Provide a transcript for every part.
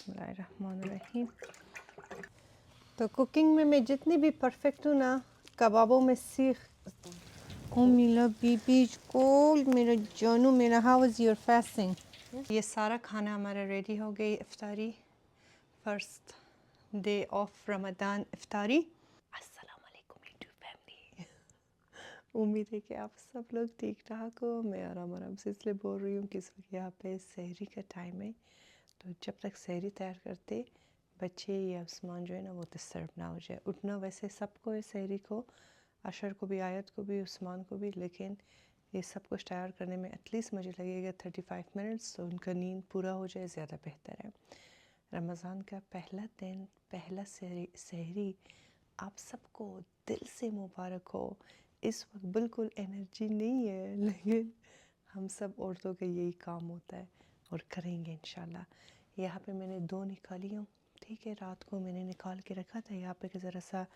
बिस्मिल्लाहिर्रहमानिर्रहीम। तो कुकिंग में मैं जितनी भी परफेक्ट हूँ ना, कबाबों में सीख। ओ मेरा बीबी को, मेरा जानू, मेरा हाउ वाज योर फास्टिंग? ये सारा खाना हमारा रेडी हो गई। इफ्तारी, फर्स्ट डे ऑफ रमज़ान इफ्तारी। अस्सलाम वालेकुम यूट्यूब फैमिली। उम्मीद है कि आप सब लोग ठीक ठाक हो। मैं आराम से इसलिए बोल रही हूँ कि इस वक्त यहाँ पे सहरी का टाइम है। तो जब तक सहरी तैयार करते बच्चे या उस्मान जो है ना वो डिस्टर्ब ना हो जाए। उठना वैसे सबको है, सहरी को, अशर को भी, आयत को भी, उस्मान को भी, लेकिन ये सब कुछ तैयार करने में एटलीस्ट मुझे लगेगा 35 मिनट्स। तो उनका नींद पूरा हो जाए ज़्यादा बेहतर है। रमज़ान का पहला दिन, पहला सहरी आप सबको दिल से मुबारक हो। इस वक्त बिल्कुल एनर्जी नहीं है, लेकिन हम सब औरतों का यही काम होता है और करेंगे इंशाल्लाह। यहाँ पे मैंने 2 निकाली हूँ, ठीक है। रात को मैंने निकाल के रखा था यहाँ पे कि ज़रा सा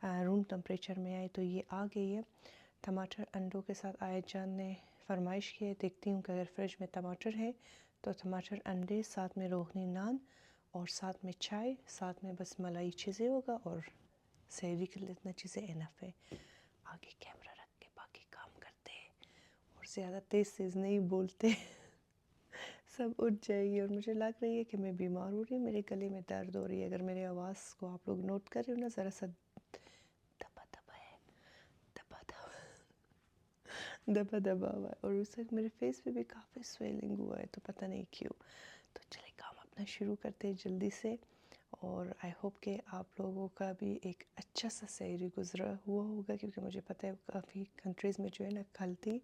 रूम टेम्परेचर में आए, तो ये आ गई है। टमाटर अंडों के साथ आयत जान ने फरमाइश की है। देखती हूँ कि अगर फ्रिज में टमाटर है तो टमाटर अंडे, साथ में रोगनी नान और साथ में चाय, साथ में बस मलाई चीज़ें होगा और सहरी के लिए इतना चीज़ें इनफ है। आगे कैमरा रख के बाकी काम करते हैं और ज़्यादा तेज़ नहीं बोलते। सब उठ जाएगी और मुझे लग रही है कि मैं बीमार हो रही हूँ, मेरे गले में दर्द हो रही है। अगर मेरी आवाज़ को आप लोग नोट कर रहे हो ना, ज़रा सा दबा दबा है, दबा दबा दबा दबा हुआ है। और उस वक्त मेरे फेस पे भी काफ़ी स्वेलिंग हुआ है, तो पता नहीं क्यों। तो चलिए काम अपना शुरू करते हैं जल्दी से। और आई होप कि आप लोगों का भी एक अच्छा सा सहरी गुजरा हुआ होगा, क्योंकि मुझे पता है काफ़ी कंट्रीज़ में जो है ना कल थी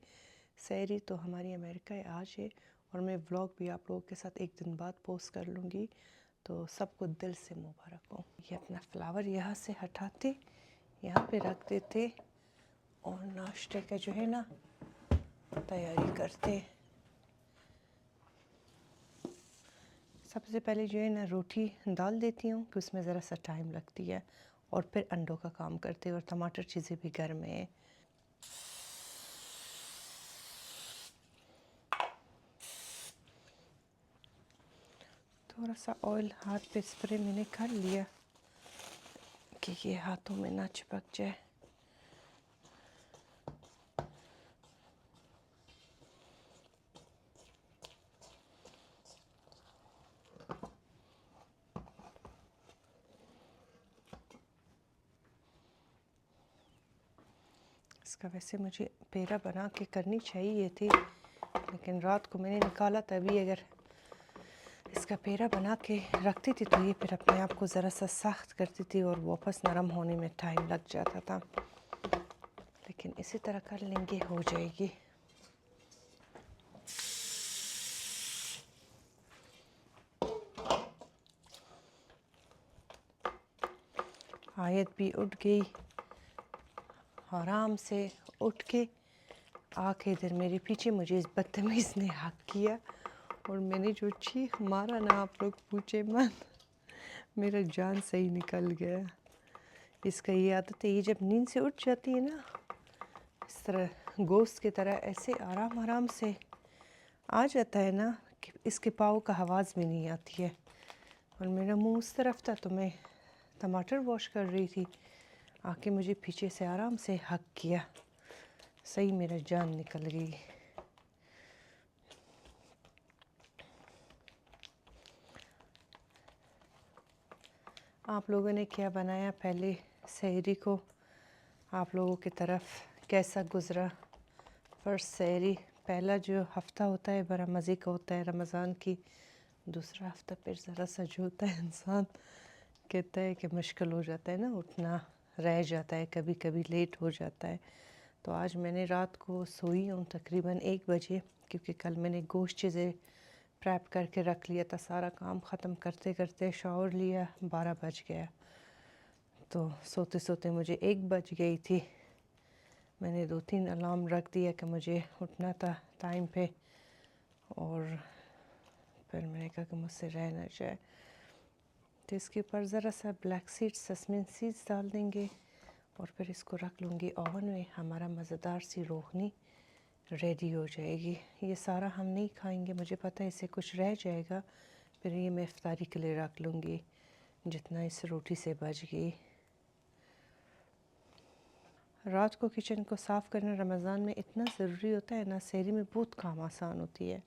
सहरी, तो हमारी अमेरिका है आज है। और मैं व्लॉग भी आप लोगों के साथ एक दिन बाद पोस्ट कर लूँगी। तो सबको दिल से मुबारक हो। ये अपना फ्लावर यहाँ से हटाते, यहाँ पे रख देते और नाश्ते का जो है ना तैयारी करते। सबसे पहले जो है ना रोटी डाल देती हूँ कि उसमें ज़रा सा टाइम लगती है, और फिर अंडों का काम करते, और टमाटर चीज़ें भी गर्म है। थोड़ा सा ऑयल हाथ पे स्प्रे मैंने कर लिया कि ये हाथों में ना चिपक जाए। इसका वैसे मुझे पेड़ा बना के करनी चाहिए थी, लेकिन रात को मैंने निकाला तभी। अगर इसका पेड़ा बना के रखती थी तो ये फिर अपने आप को ज़रा सा सख्त करती थी और वापस नरम होने में टाइम लग जाता था। लेकिन इसी तरह कर लेंगे, हो जाएगी। आयत भी उठ गई, आराम से उठ के आके इधर मेरे पीछे मुझे इस बदतमीज़ ने हक किया, और मैंने जो चीख मारा ना, आप लोग पूछे मत, मेरा जान सही निकल गया। इसका ये आदत है, ये जब नींद से उठ जाती है ना, इस तरह गोश्त की तरह ऐसे आराम आराम से आ जाता है ना कि इसके पाँव का आवाज़ भी नहीं आती है। और मेरा मुंह उस तरफ था तो मैं टमाटर वॉश कर रही थी, आके मुझे पीछे से आराम से हक किया। सही मेरा जान निकल गई। आप लोगों ने क्या बनाया पहले सहरी को? आप लोगों की तरफ कैसा गुज़रा फर्स्ट सहरी? पहला जो हफ़्ता होता है बड़ा मज़े का होता है रमज़ान की। दूसरा हफ़्ता फिर ज़रा सा जो होता है, इंसान कहता है कि मुश्किल हो जाता है ना, उठना रह जाता है, कभी कभी लेट हो जाता है। तो आज मैंने रात को सोई हूँ तकरीबन 1 बजे, क्योंकि कल मैंने गोश्त चीज़ें प्रैप करके रख लिया था। सारा काम ख़त्म करते करते शावर लिया, 12 बज गया। तो सोते सोते मुझे 1 बज गई थी। मैंने 2-3 अलार्म रख दिया कि मुझे उठना था टाइम पे, और फिर मैंने कहा कि मुझसे रह ना जाए। तो इसके ऊपर ज़रा सा ब्लैक सीड्स, जैस्मिन सीड्स डाल देंगे, और फिर इसको रख लूँगी ओवन में। हमारा मज़ेदार सी रोगनी रेडी हो जाएगी। ये सारा हम नहीं खाएंगे, मुझे पता है इससे कुछ रह जाएगा, फिर ये मैं इफ्तारी के लिए रख लूँगी जितना इस रोटी से बच गई। रात को किचन को साफ़ करना रमज़ान में इतना ज़रूरी होता है ना, सहरी में बहुत काम आसान होती है।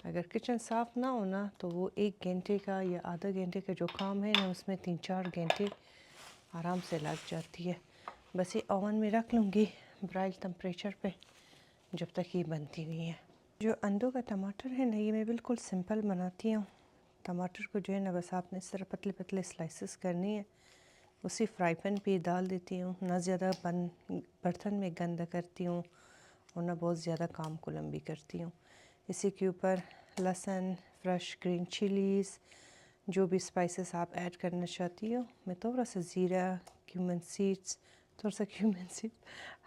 अगर किचन साफ़ ना हो ना तो वो 1 घंटे का या आधा घंटे का जो काम है ना उसमें 3-4 घंटे आराम से लग जाती है। बस ये ओवन में रख लूँगी ब्राइल टेम्परेचर पे जब तक ये बनती नहीं है। जो अंडों का टमाटर है ना, ये मैं बिल्कुल सिंपल बनाती हूँ। टमाटर को जो है ना बस आपने इस तरह पतले पतले स्लाइसेस करनी है, उसी फ्राई पैन पे डाल देती हूँ। ना ज़्यादा बर्तन में गंदा करती हूँ और ना बहुत ज़्यादा काम को लंबी करती हूँ। इसी के ऊपर लहसुन, फ्रेश ग्रीन चिलीज़, जो भी स्पाइसेस आप ऐड करना चाहती हो, मैं थोड़ा सा ज़ीरा, क्यूमिन सीड्स, थोड़ा सा क्यूमिन सीड,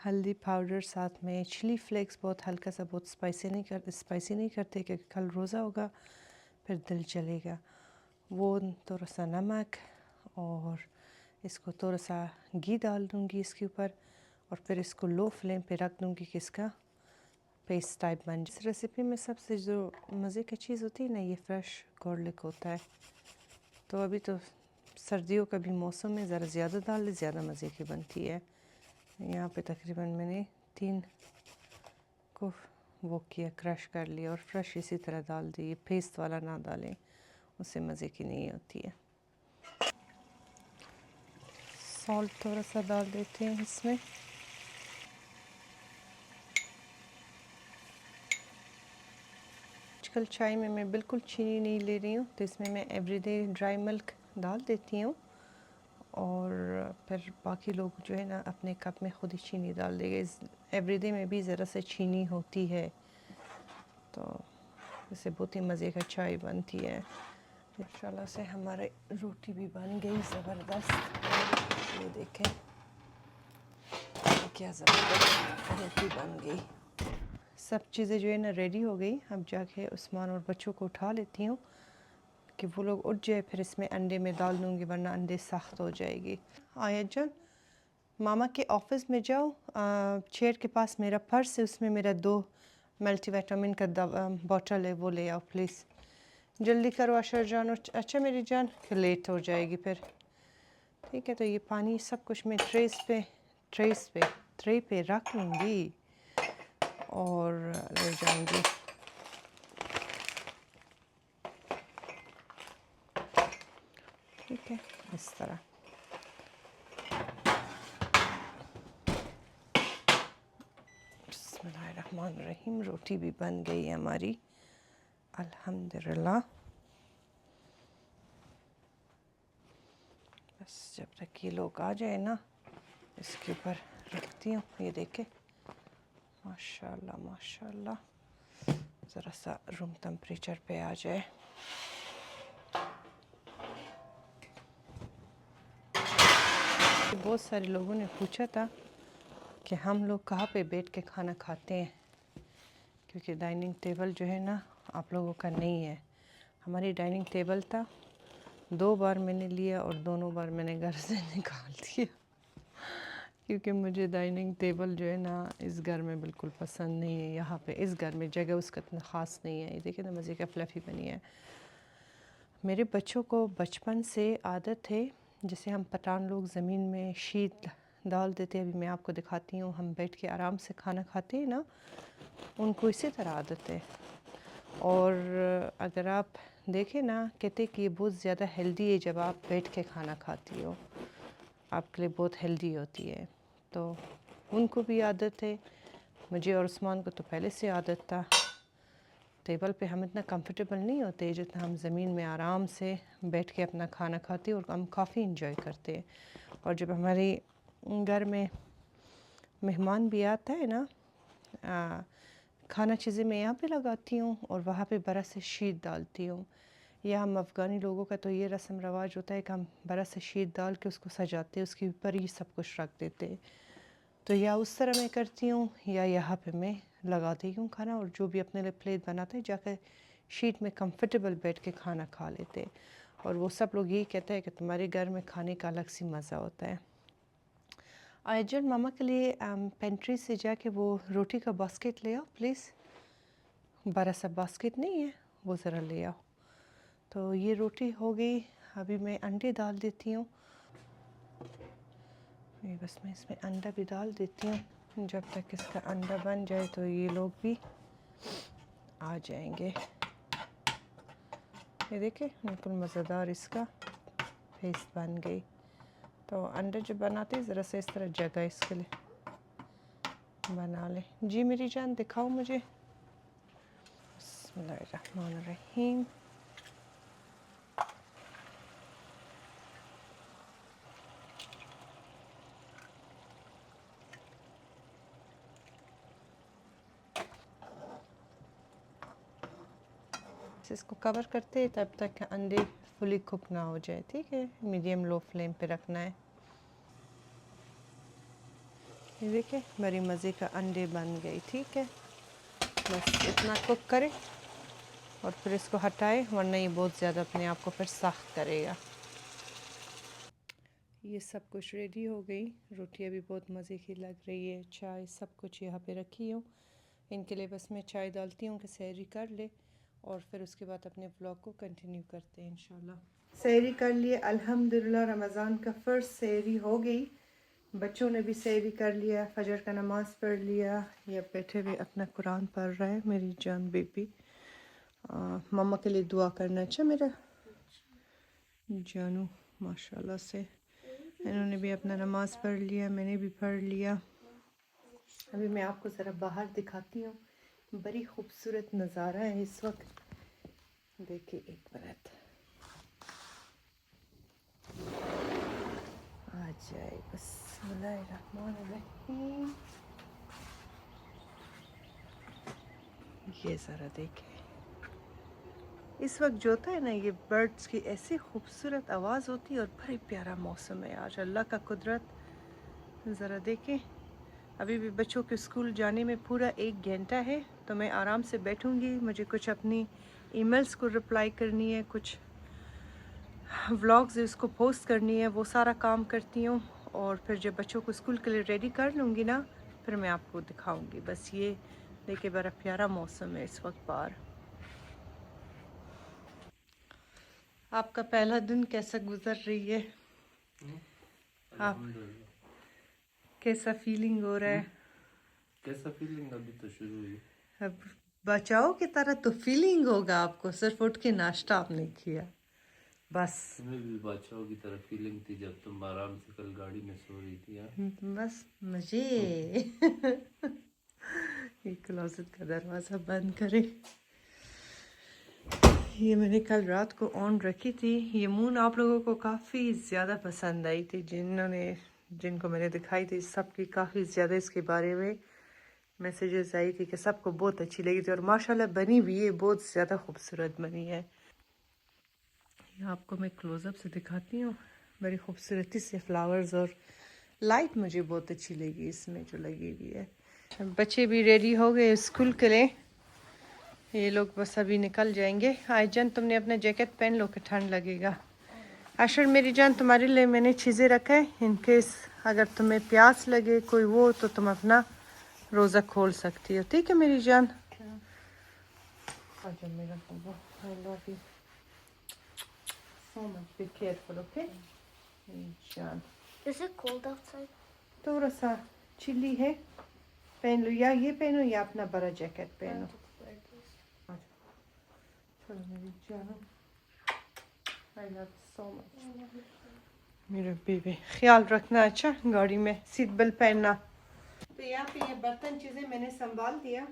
हल्दी पाउडर, साथ में चिली फ्लेक्स, बहुत हल्का सा, बहुत स्पाइसी नहीं करते क्योंकि कल रोज़ा होगा फिर दिल चलेगा। वो थोड़ा सा नमक और इसको थोड़ा सा घी डाल दूँगी इसके ऊपर और फिर इसको लो फ्लेम पे रख दूँगी कि इसका पेस्ट टाइप बन जाए। इस रेसिपी में सबसे जो मज़े की चीज़ होती है ना, ये फ्रेश गार्लिक होता है। तो अभी तो सर्दियों का भी मौसम में ज़रा ज़्यादा डाल दे, ज़्यादा मज़े की बनती है। यहाँ पे तकरीबन मैंने 3 को वो किया, क्रश कर लिया और फ्रेश इसी तरह डाल दी। ये पेस्ट वाला ना डालें, उससे मज़े की नहीं होती है। सॉल्ट थोड़ा सा डाल देते हैं इसमें। आजकल चाय में मैं बिल्कुल चीनी नहीं ले रही हूँ, तो इसमें मैं एवरीडे ड्राई मिल्क डाल देती हूँ और फिर बाकी लोग जो है ना अपने कप में ख़ुद ही चीनी डाल देंगे। एवरीडे में भी ज़रा सा चीनी होती है तो इससे बहुत ही मज़े का चाय बनती है। इंशाल्लाह से हमारी रोटी भी बन गई ज़बरदस्त। ये देखें क्या ज़बरदस्त रोटी बन गई। सब चीज़ें जो है ना रेडी हो गई। अब जाके उस्मान और बच्चों को उठा लेती हूँ कि वो लोग उठ जाए, फिर इसमें अंडे में डाल दूँगी वरना अंडे सख्त हो जाएगी। आयत जान, मामा के ऑफिस में जाओ, चेयर के पास मेरा पर्स है, उसमें मेरा 2 मल्टीविटामिन का बॉटल है, वो ले आओ प्लीज़। जल्दी करो अशर जान। अच्छा मेरी जान, फिर लेट हो जाएगी फिर। ठीक है, तो ये पानी सब कुछ मैं ट्रे पे रख लूँगी और ले जाऊँगी। ठीक है, इस तरह। बिस्मिल्लाहिर्रहमानिर्रहीम। रोटी भी बन गई है हमारी अल्हम्दुलिल्लाह। बस जब तक ये लोग आ जाए ना, इसके ऊपर रखती हूँ। ये देखें माशाल्लाह माशाल्लाह, ज़रा सा रूम टेम्परेचर पे आ जाए। बहुत सारे लोगों ने पूछा था कि हम लोग कहाँ पे बैठ के खाना खाते हैं, क्योंकि डाइनिंग टेबल जो है ना आप लोगों का नहीं है। हमारी डाइनिंग टेबल था, 2 बार मैंने लिया और दोनों बार मैंने घर से निकाल दिया क्योंकि मुझे डाइनिंग टेबल जो है ना इस घर में बिल्कुल पसंद नहीं है। यहाँ पे इस घर में जगह उसका इतना ख़ास नहीं है। ये देखिए ना मज़े का फ्लफ़ी बनी है। मेरे बच्चों को बचपन से आदत है, जैसे हम पठान लोग ज़मीन में शीट डाल देते हैं, अभी मैं आपको दिखाती हूँ, हम बैठ के आराम से खाना खाते हैं ना, उनको इसी तरह आदत है। और अगर आप देखें ना, कहते कि ये बहुत ज़्यादा हेल्दी है, जब आप बैठ के खाना खाती हो आपके लिए बहुत हेल्दी होती है। तो उनको भी आदत है, मुझे और उस्मान को तो पहले से आदत था। टेबल पे हम इतना कंफर्टेबल नहीं होते जितना हम ज़मीन में आराम से बैठ के अपना खाना खाते और हम काफ़ी इंजॉय करते हैं। और जब हमारे घर में मेहमान भी आता है ना, खाना चीज़ें मैं यहाँ पे लगाती हूँ और वहाँ पे बड़ा से शीट डालती हूँ। या हम अफ़गानी लोगों का तो ये रस्म रवाज होता है कि हम बड़ा से शीट डाल के उसको सजाते हैं, उसके ऊपर ही सब कुछ रख देते हैं। तो या उस तरह मैं करती हूँ या यहाँ पे मैं लगाती हूँ खाना, और जो भी अपने लिए प्लेट बनाते हैं जाकर शीट में कंफर्टेबल बैठ के खाना खा लेते हैं। और वो सब लोग यही कहते हैं कि तुम्हारे घर में खाने का अलग सी मज़ा होता है। आयजन, मामा के लिए पेंट्री से जाके वो रोटी का बास्केट ले आओ प्लीज़। बड़ा सा बास्केट नहीं है, वो ज़रा ले आओ। तो ये रोटी हो गई। अभी मैं अंडे डाल देती हूँ। ये बस मैं इसमें अंडा भी डाल देती हूँ। जब तक इसका अंडा बन जाए तो ये लोग भी आ जाएंगे। ये देखिए बिल्कुल मज़ेदार इसका पेस्ट बन गई। तो अंडा जब बनाते ज़रा से इस तरह जगह इसके लिए बना ले। जी मेरी जान दिखाओ मुझे। बिस्मिल्लाहिर्रहमानिर्रहीम। इसको कवर करते हैं तब तक अंडे फुली कुक ना हो जाए। ठीक है, मीडियम लो फ्लेम पे रखना है। ये देखिए बड़ी मज़े का अंडे बन गई। ठीक है, बस इतना कुक करें और फिर इसको हटाएं, वरना ये बहुत ज़्यादा अपने आप को फिर सख्त करेगा। ये सब कुछ रेडी हो गई। रोटियां भी बहुत मज़े की लग रही है। चाय सब कुछ यहाँ पे रखी हूँ। इनके लिए बस मैं चाय डालती हूँ कि सहरी कर ले और फिर उसके बाद अपने व्लॉग को कंटिन्यू करते हैं इंशाल्लाह। सहरी कर लिए अल्हम्दुलिल्लाह। रमज़ान का फ़र्स्ट सहरी हो गई। बच्चों ने भी सहरी कर लिया, फजर का नमाज़ पढ़ लिया। ये बैठे हुए अपना कुरान पढ़ रहा है मेरी जान बेबी। मम्मा के लिए दुआ करना। अच्छा मेरा जानू माशाल्लाह से। इन्होंने भी अपना नमाज़ पढ़ लिया, मैंने भी पढ़ लिया। अभी मैं आपको ज़रा बाहर दिखाती हूँ। बड़ी खूबसूरत नज़ारा है इस वक्त। देखिए एक मिनट आ जाए। बिस्मिल्लाहिर्रहमानिर्रहीम। ये ज़रा देखें इस वक्त जो होता है ना, ये बर्ड्स की ऐसी खूबसूरत आवाज़ होती है और बड़ी प्यारा मौसम है आज। अल्लाह का कुदरत ज़रा देखें। अभी भी बच्चों के स्कूल जाने में पूरा 1 घंटा है, तो मैं आराम से बैठूंगी। मुझे कुछ अपनी ईमेल्स को रिप्लाई करनी है, कुछ व्लॉग्स उसको पोस्ट करनी है, वो सारा काम करती हूँ। और फिर जब बच्चों को स्कूल के लिए रेडी कर लूँगी ना, फिर मैं आपको दिखाऊंगी। बस ये देखिए बड़ा प्यारा मौसम है इस वक्त बाहर। आपका पहला दिन कैसा गुजर रही है? आप कैसा फीलिंग हो रहा है? कैसा फीलिंग? अभी तो शुरू हुई। अब बचाओ की तरह तो फीलिंग होगा आपको, सिर्फ उठ के नाश्ता आपने किया बस। तुम्हें भी बच्चों की तरह फीलिंग थी जब तुम आराम से कल गाड़ी में सो रही थी यार। बस मुझे ये क्लोजेट का दरवाज़ा बंद करे। ये मैंने कल रात को ऑन रखी थी। ये मून आप लोगों को काफ़ी ज़्यादा पसंद आई थी। जिनको मैंने दिखाई थी सबकी काफ़ी ज़्यादा इसके बारे में मैसेजेस आई थी कि सबको बहुत अच्छी लगी थी। और माशाल्लाह बनी भी है, बहुत ज़्यादा खूबसूरत बनी है। ये आपको मैं क्लोज़अप से दिखाती हूँ। बड़ी खूबसूरती से फ्लावर्स और लाइट मुझे बहुत अच्छी लगी इसमें जो लगी हुई है। बच्चे भी रेडी हो गए स्कूल के लिए। ये लोग बस अभी निकल जाएंगे। आयजन तुमने अपना जैकेट पहन लो कि ठंड लगेगा। अशर मेरी जान तुम्हारे लिए मैंने चीज़ें रखा है, इनकेस अगर तुम्हें प्यास लगे कोई वो, तो तुम अपना रोज़ा खोल सकती हो। ठीक है मेरी जान? आजा मेरा बब्बा, I love you so much. Be careful, okay? मेरी जान। Is it cold outside? थोड़ा सा चिल्ली है। पहन लो, या ये पहनो या अपना बड़ा जैकेट पहनो। चलो मेरी जान, I love you so much. मेरा बेबी ख्याल रखना। अच्छा गाड़ी में सीट बेल्ट पहनना। तो यहाँ पे ये बर्तन चीज़ें मैंने संभाल दिया।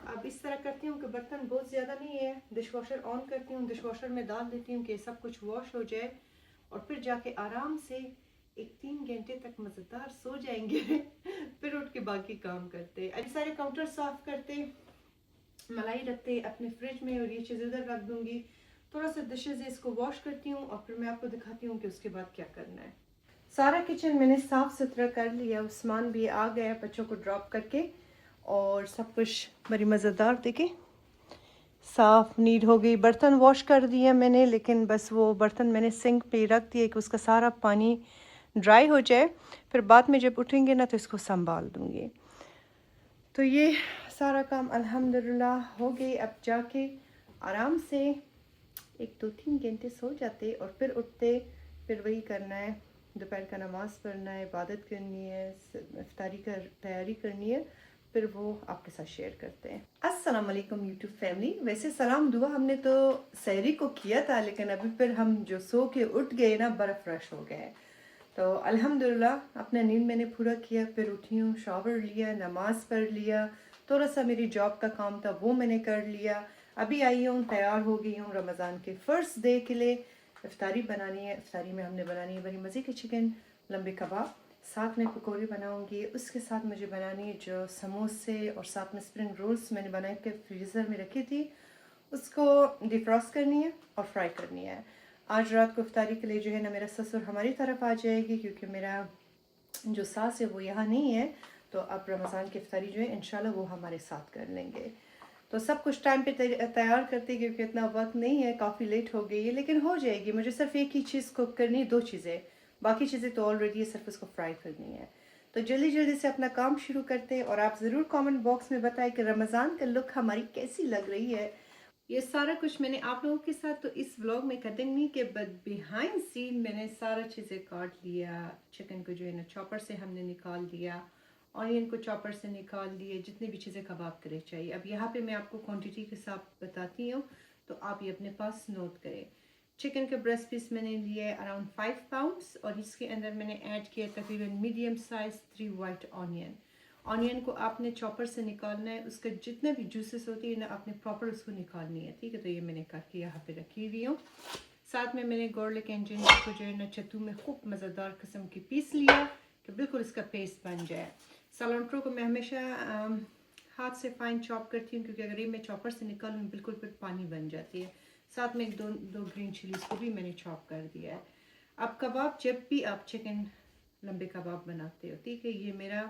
अब इस तरह करती हूँ कि बर्तन बहुत ज़्यादा नहीं है, डिश वॉशर ऑन करती हूँ, डिश वॉशर में डाल देती हूँ कि सब कुछ वॉश हो जाए और फिर जाके आराम से 3 घंटे तक मज़ेदार सो जाएंगे। फिर उठ के बाकी काम करते। अभी सारे काउंटर साफ करते, मलाई रखते अपने फ्रिज में और ये चीज़ इधर रख दूँगी। थोड़ा सा डिशेज इसको वॉश करती हूँ और फिर मैं आपको दिखाती हूँ कि उसके बाद क्या करना है। सारा किचन मैंने साफ़ सुथरा कर लिया। उस्मान भी आ गया बच्चों को ड्रॉप करके और सब कुछ बड़ी मज़ेदार देखे साफ़ नीट हो गई। बर्तन वॉश कर दिया मैंने, लेकिन बस वो बर्तन मैंने सिंक पे रख दिए कि उसका सारा पानी ड्राई हो जाए। फिर बाद में जब उठेंगे ना तो इसको संभाल दूँगी। तो ये सारा काम अल्हम्दुलिल्लाह हो गई। अब जाके आराम से एक 2-3 घंटे सो जाते और फिर उठते, फिर वही करना है, दोपहर का नमाज़ पढ़ना है, इबादत करनी है, इफ्तारी का तैयारी करनी है, फिर वो आपके साथ शेयर करते हैं। अस्सलाम वालेकुम यूट्यूब फैमिली। वैसे सलाम दुआ हमने तो सहरी को किया था, लेकिन अभी फिर हम जो सो के उठ गए ना, बड़ा फ्रेश हो गए। तो अल्हम्दुलिल्लाह अपना नींद मैंने पूरा किया, फिर उठी हूँ, शावर लिया, नमाज़ पढ़ लिया, थोड़ा सा मेरी जॉब का काम था वो मैंने कर लिया। अभी आई हूँ, तैयार हो गई हूँ रमज़ान के फ़र्स्ट डे के लिए। इफ्तारी बनानी है, इफ्तारी में हमने बनानी है बड़ी मज़े की चिकन लंबे कबाब, साथ में पकौड़े बनाऊंगी, उसके साथ मुझे बनानी है जो समोसे और साथ में स्प्रिंग रोल्स मैंने बना के फ्रीज़र में रखी थी, उसको डिफ्रॉस्ट करनी है और फ्राई करनी है। आज रात को इफ्तारी के लिए जो है ना मेरा ससुर हमारी तरफ आ जाएगी, क्योंकि मेरा जो सास है वो यहाँ नहीं है, तो अब रमज़ान की इफ्तारी जो है इंशाल्लाह वो हमारे साथ कर लेंगे। तो सब कुछ टाइम पे तैयार करते, क्योंकि इतना वक्त नहीं है, काफ़ी लेट हो गई है, लेकिन हो जाएगी। मुझे सिर्फ एक ही चीज़ कुक करनी है, 2 चीज़ें, बाकी चीज़ें तो ऑलरेडी है, सिर्फ उसको फ्राई करनी है। तो जल्दी जल्दी से अपना काम शुरू करते हैं, और आप ज़रूर कमेंट बॉक्स में बताएं कि रमज़ान का लुक हमारी कैसी लग रही है। ये सारा कुछ मैंने आप लोगों के साथ तो इस व्लॉग में करेंगी के, बट बिहाइंड सीन मैंने सारा चीज़ें काट लिया। चिकन को जो है ना चॉपर से हमने निकाल दिया, ऑनियन को चॉपर से निकाल लिए, जितनी भी चीज़ें कबाब के लिए चाहिए। अब यहाँ पे मैं आपको क्वांटिटी के साथ बताती हूँ, तो आप ये अपने पास नोट करें। चिकन के ब्रेस्ट पीस मैंने लिए अराउंड 5 पाउंड्स, और इसके अंदर मैंने ऐड किया तकरीबन medium size 3 white onion. Onion को आपने चॉपर से निकालना है, उसके जितने भी जूसेस होती है ना आपने प्रॉपर उसको निकालनी है, ठीक है। तो ये मैंने करके यहाँ पे रखी हुई हूँ। साथ में मैंने गार्लिक एंड जिंजर को जो है ना चत्तू में खूब मज़ेदार किस्म की पीस लिया कि बिल्कुल इसका पेस्ट बन जाए। सलांट्रो को मैं हमेशा हाथ से फाइन चॉप करती हूँ, क्योंकि अगर ये मैं चॉपर से निकालूँ बिल्कुल फिर पानी बन जाती है। साथ में एक दो ग्रीन चिलीज को भी मैंने चॉप कर दिया है। अब कबाब, जब भी आप चिकन लंबे कबाब बनाते हो, ठीक है, ये मेरा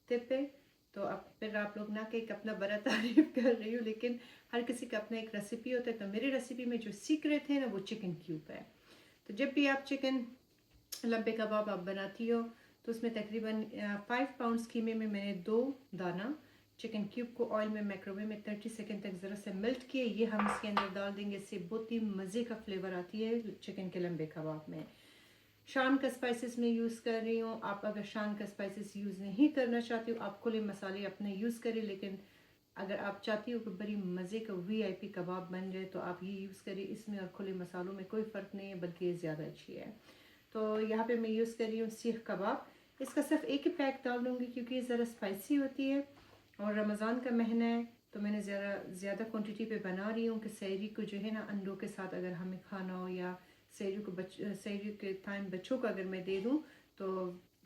टिप है। तो अब फिर आप लोग ना कि अपना बड़ा तारीफ कर रही हूँ, लेकिन हर किसी का अपना एक रेसिपी होता है। तो मेरी रेसिपी में जो सीक्रेट है ना वो चिकन क्यूब है। तो जब भी आप चिकन लंबे कबाब आप बनाती हो, तो उसमें तकरीबन 5 पाउंड्स कीमे में मैंने 2 दाना चिकन क्यूब को ऑयल में माइक्रोवेव में 30 सेकंड तक ज़रा से मेल्ट किए, ये हम इसके अंदर डाल देंगे। इससे बहुत ही मज़े का फ्लेवर आती है चिकन के लंबे कबाब में। शान का स्पाइसेस मैं यूज़ कर रही हूँ। आप अगर शान का स्पाइसेस यूज़ नहीं करना चाहती हो, आप खुले मसाले अपने यूज़ करें, लेकिन अगर आप चाहती हो कि बड़ी मज़े का VIP कबाब बन जाए तो आप ये यूज़ करिए। इसमें और खुले मसालों में कोई फ़र्क नहीं है, बल्कि ये ज़्यादा अच्छी है। तो यहाँ पे मैं यूज़ कर रही हूँ सीख कबाब। इसका सिर्फ एक ही पैक डाल दूँगी, क्योंकि ये ज़रा स्पाइसी होती है और रमज़ान का महीना है, तो मैंने ज़्यादा क्वांटिटी पे बना रही हूँ कि सहरी को जो है ना अंडों के साथ अगर हमें खाना हो, या सहरी के टाइम बच्चों को अगर मैं दे दूँ तो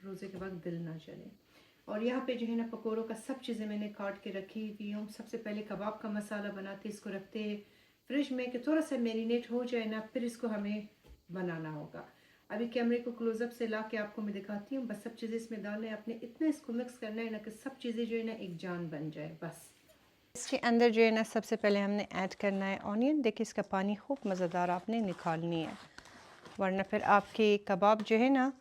रोज़े के वक्त दिल ना चले। और यहाँ पे जो है ना पकौड़ों का सब चीज़ें मैंने काट के रखी हुई हूँ। सबसे पहले कबाब का मसाला बनाते, इसको रखते हैं फ्रिज में कि थोड़ा सा मैरिनेट हो जाए ना, फिर इसको हमें बनाना होगा। अभी कैमरे को क्लोजअप से ला के आपको मैं दिखाती हूँ। बस सब चीज़ें इसमें डालना है, आपने इतना इसको मिक्स करना है ना कि सब चीज़ें जो है ना एक जान बन जाए। बस इसके अंदर जो है ना सबसे पहले हमने ऐड करना है ऑनियन। देखिए इसका पानी खूब मज़ेदार आपने निकालनी है, वरना फिर आपके कबाब जो है ना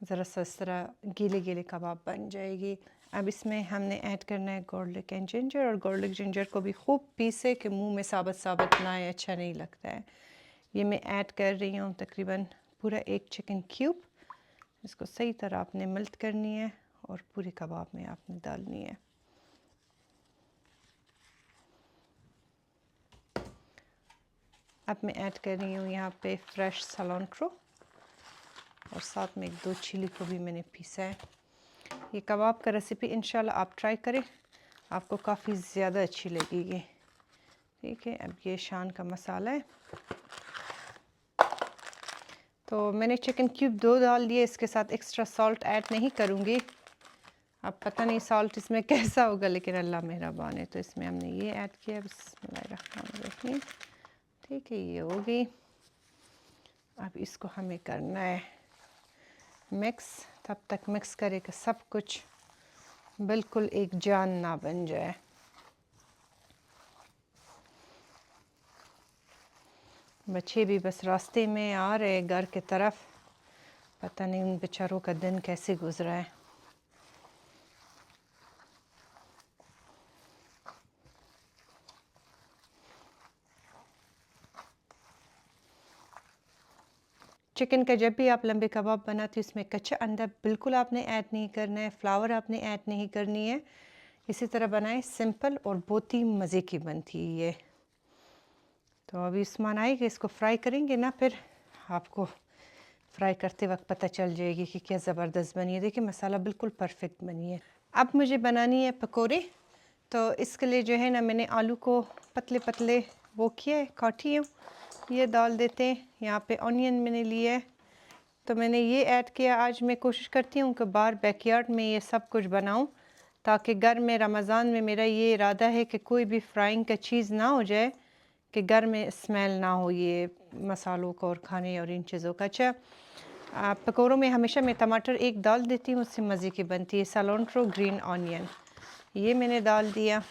ज़रा सा इस तरह गीले गीले कबाब बन जाएगी। अब इसमें हमने ऐड करना है गार्लिक एंड जिंजर, और गार्लिक जिंजर को भी खूब पीसे कि मुंह में साबित साबित ना आए, अच्छा नहीं लगता है। ये मैं ऐड कर रही हूँ तकरीबन पूरा 1 चिकन क्यूब। इसको सही तरह आपने मेल्ट करनी है और पूरे कबाब में आपने डालनी है। अब मैं ऐड कर रही हूँ यहाँ पे फ्रेश सलांट्रो, और साथ में 1-2 चिली को भी मैंने पीसा है। ये कबाब का रेसिपी इंशाल्लाह आप ट्राई करें, आपको काफ़ी ज़्यादा अच्छी लगेगी, ठीक है। अब ये शान का मसाला है, तो मैंने चिकन क्यूब 2 डाल दिए, इसके साथ एक्स्ट्रा सॉल्ट ऐड नहीं करूँगी। अब पता नहीं सॉल्ट इसमें कैसा होगा, लेकिन अल्लाह मेहरबान है। तो इसमें हमने ये ऐड किया, बिस्मिल्लाहिर्रहमानिर्रहीम, ठीक है, ये हो गई। अब इसको हमें करना है मिक्स, तब तक मिक्स करें कि सब कुछ बिल्कुल एक जान ना बन जाए। बच्चे भी बस रास्ते में आ रहे घर की तरफ, पता नहीं उन बेचारों का दिन कैसे गुजरा है। चिकन का जब भी आप लंबे कबाब बनाते हो उसमें कच्चा अंडा बिल्कुल आपने ऐड नहीं करना है, फ्लावर आपने ऐड नहीं करनी है। इसी तरह बनाएं, सिंपल और बहुत ही मज़े की बनती है ये। तो अभी उस्मान आएगा, इसको फ्राई करेंगे ना, फिर आपको फ्राई करते वक्त पता चल जाएगी कि क्या ज़बरदस्त बनी है। देखिए मसाला बिल्कुल परफेक्ट बनी है। अब मुझे बनानी है पकोड़े। तो इसके लिए जो है ना, मैंने आलू को पतले पतले वो किया है, काटी हूँ। ये डाल देते हैं। यहाँ पे ऑनियन मैंने लिया है, तो मैंने ये ऐड किया। आज मैं कोशिश करती हूँ कि बाहर बैकयार्ड में ये सब कुछ बनाऊँ, ताकि घर में रमज़ान में मेरा ये इरादा है कि कोई भी फ्राइंग का चीज़ ना हो जाए, कि घर में स्मेल ना हो ये मसालों का और खाने और इन चीज़ों का। अच्छा, पकौड़ों में हमेशा मैं टमाटर एक डाल देती हूँ, उससे मज़े की बनती है। सलोंट्रो ग्रीन ऑनियन ये मैंने डाल दिया।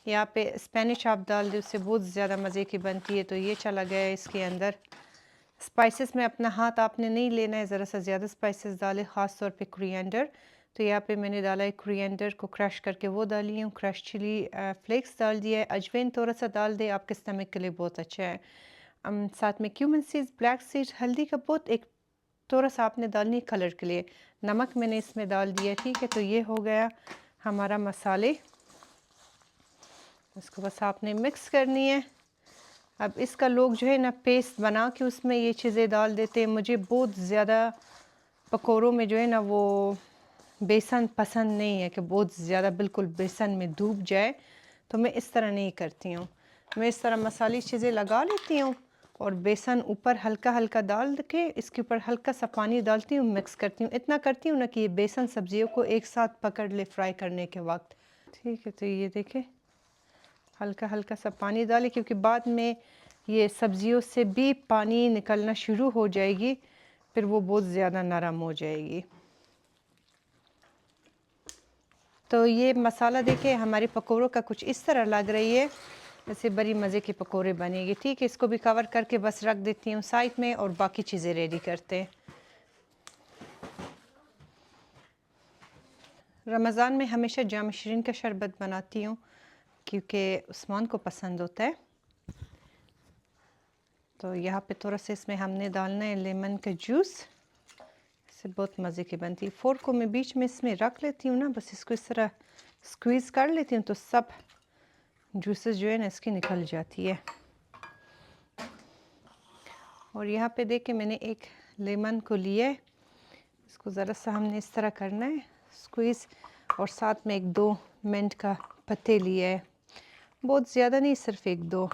यहाँ पे स्पेनिश आप डाल दें, उससे बहुत ज़्यादा मज़े की बनती है। तो ये चला गया इसके अंदर। स्पाइसेस में अपना हाथ आपने नहीं लेना है, ज़रा सा ज़्यादा स्पाइसेस डालें, ख़ास तौर पे कोरिएंडर। तो यहाँ पे मैंने डाला है कोरिएंडर को क्रश करके वो डाली हूँ। क्रश चिली फ्लेक्स डाल दिया है। अजवाइन थोड़ा सा डाल दे, आपके स्टमक के लिए बहुत अच्छा है। साथ में क्यूमिन सीड्स, ब्लैक सीड्स, हल्दी का बहुत एक थोड़ा सा आपने डालनी कलर के लिए। नमक मैंने इसमें डाल दिया, ठीक है। तो ये हो गया हमारा मसाले, इसको बस आपने मिक्स करनी है। अब इसका लोग जो है ना पेस्ट बना के उसमें ये चीज़ें डाल देते हैं। मुझे बहुत ज़्यादा पकौड़ों में जो है ना वो बेसन पसंद नहीं है, कि बहुत ज़्यादा बिल्कुल बेसन में डूब जाए। तो मैं इस तरह नहीं करती हूँ। मैं इस तरह मसाली चीज़ें लगा लेती हूँ और बेसन ऊपर हल्का हल्का डाल के इसके ऊपर हल्का सा पानी डालती हूँ, मिक्स करती हूँ। इतना करती हूँ ना कि ये बेसन सब्जियों को एक साथ पकड़ ले फ्राई करने के वक्त, ठीक है। तो ये देखें हल्का हल्का सा पानी डालें, क्योंकि बाद में ये सब्जियों से भी पानी निकलना शुरू हो जाएगी, फिर वो बहुत ज़्यादा नरम हो जाएगी। तो ये मसाला देखिए हमारे पकोड़ों का कुछ इस तरह लग रही है, जैसे बड़ी मज़े के पकोड़े बनेंगे, ठीक है। इसको भी कवर करके बस रख देती हूँ साइड में और बाकी चीज़ें रेडी करते हैं। रमज़ान में हमेशा जाम शरीन का शरबत बनाती हूँ, क्योंकि उस्मान को पसंद होता है। तो यहाँ पे थोड़ा सा इसमें हमने डालना है लेमन का जूस, इससे बहुत मज़े की बनती है। फोर्क को मैं बीच में इसमें रख लेती हूँ ना, बस इसको इस तरह स्क्वीज़ कर लेती हूँ, तो सब जूसेस जो है ना इसकी निकल जाती है। और यहाँ पे देख के मैंने एक लेमन को लिया है, इसको ज़रा सा हमने इस तरह करना है स्क्वीज़, और साथ में एक दो मिंट का पत्ते लिए है, बहुत ज़्यादा नहीं, सिर्फ एक दो,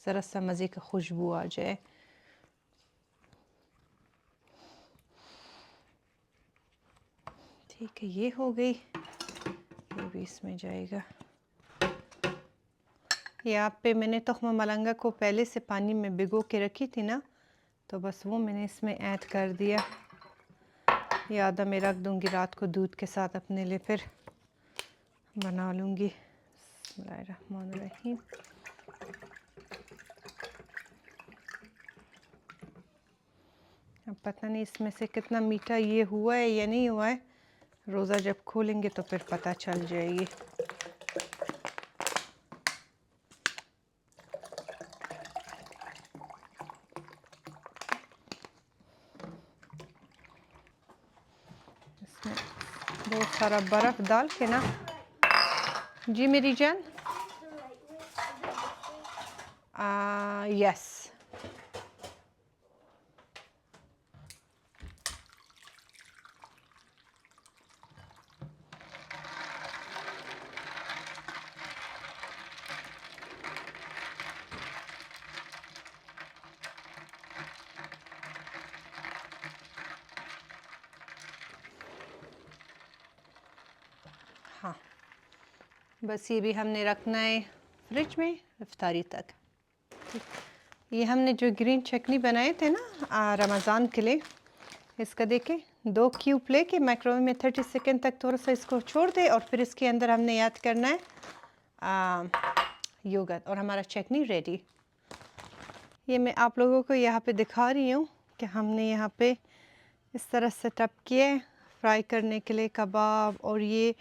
ज़रा सा मज़े का खुशबू आ जाए। ठीक है, ये हो गई, ये भी इसमें जाएगा। यहाँ पे मैंने तख्म मलंगा को पहले से पानी में भिगो के रखी थी ना, तो बस वो मैंने इसमें ऐड कर दिया। ये आधा मैं रख दूँगी रात को दूध के साथ अपने लिए, फिर बना लूँगी। बिस्मिल्लाहिर्रहमानिर्रहीम। अब पता नहीं इसमें से कितना मीठा ये हुआ है या नहीं हुआ है, रोज़ा जब खोलेंगे तो फिर पता चल जाएगी। इसमें बहुत सारा बर्फ़ डाल के ना। जी मेरी जान, यस। हाँ, बस ये भी हमने रखना है फ्रिज में इफ्तारी तक। ये हमने जो ग्रीन चटनी बनाए थे ना रमज़ान के लिए, इसका देखें 2 क्यूब लेके माइक्रोवेव में 30 सेकंड तक थोड़ा सा इसको छोड़ दे, और फिर इसके अंदर हमने ऐड करना है योगर्ट, और हमारा चटनी रेडी। ये मैं आप लोगों को यहाँ पे दिखा रही हूँ कि हमने यहाँ पे इस तरह सेटअप किए फ्राई करने के लिए कबाब, और ये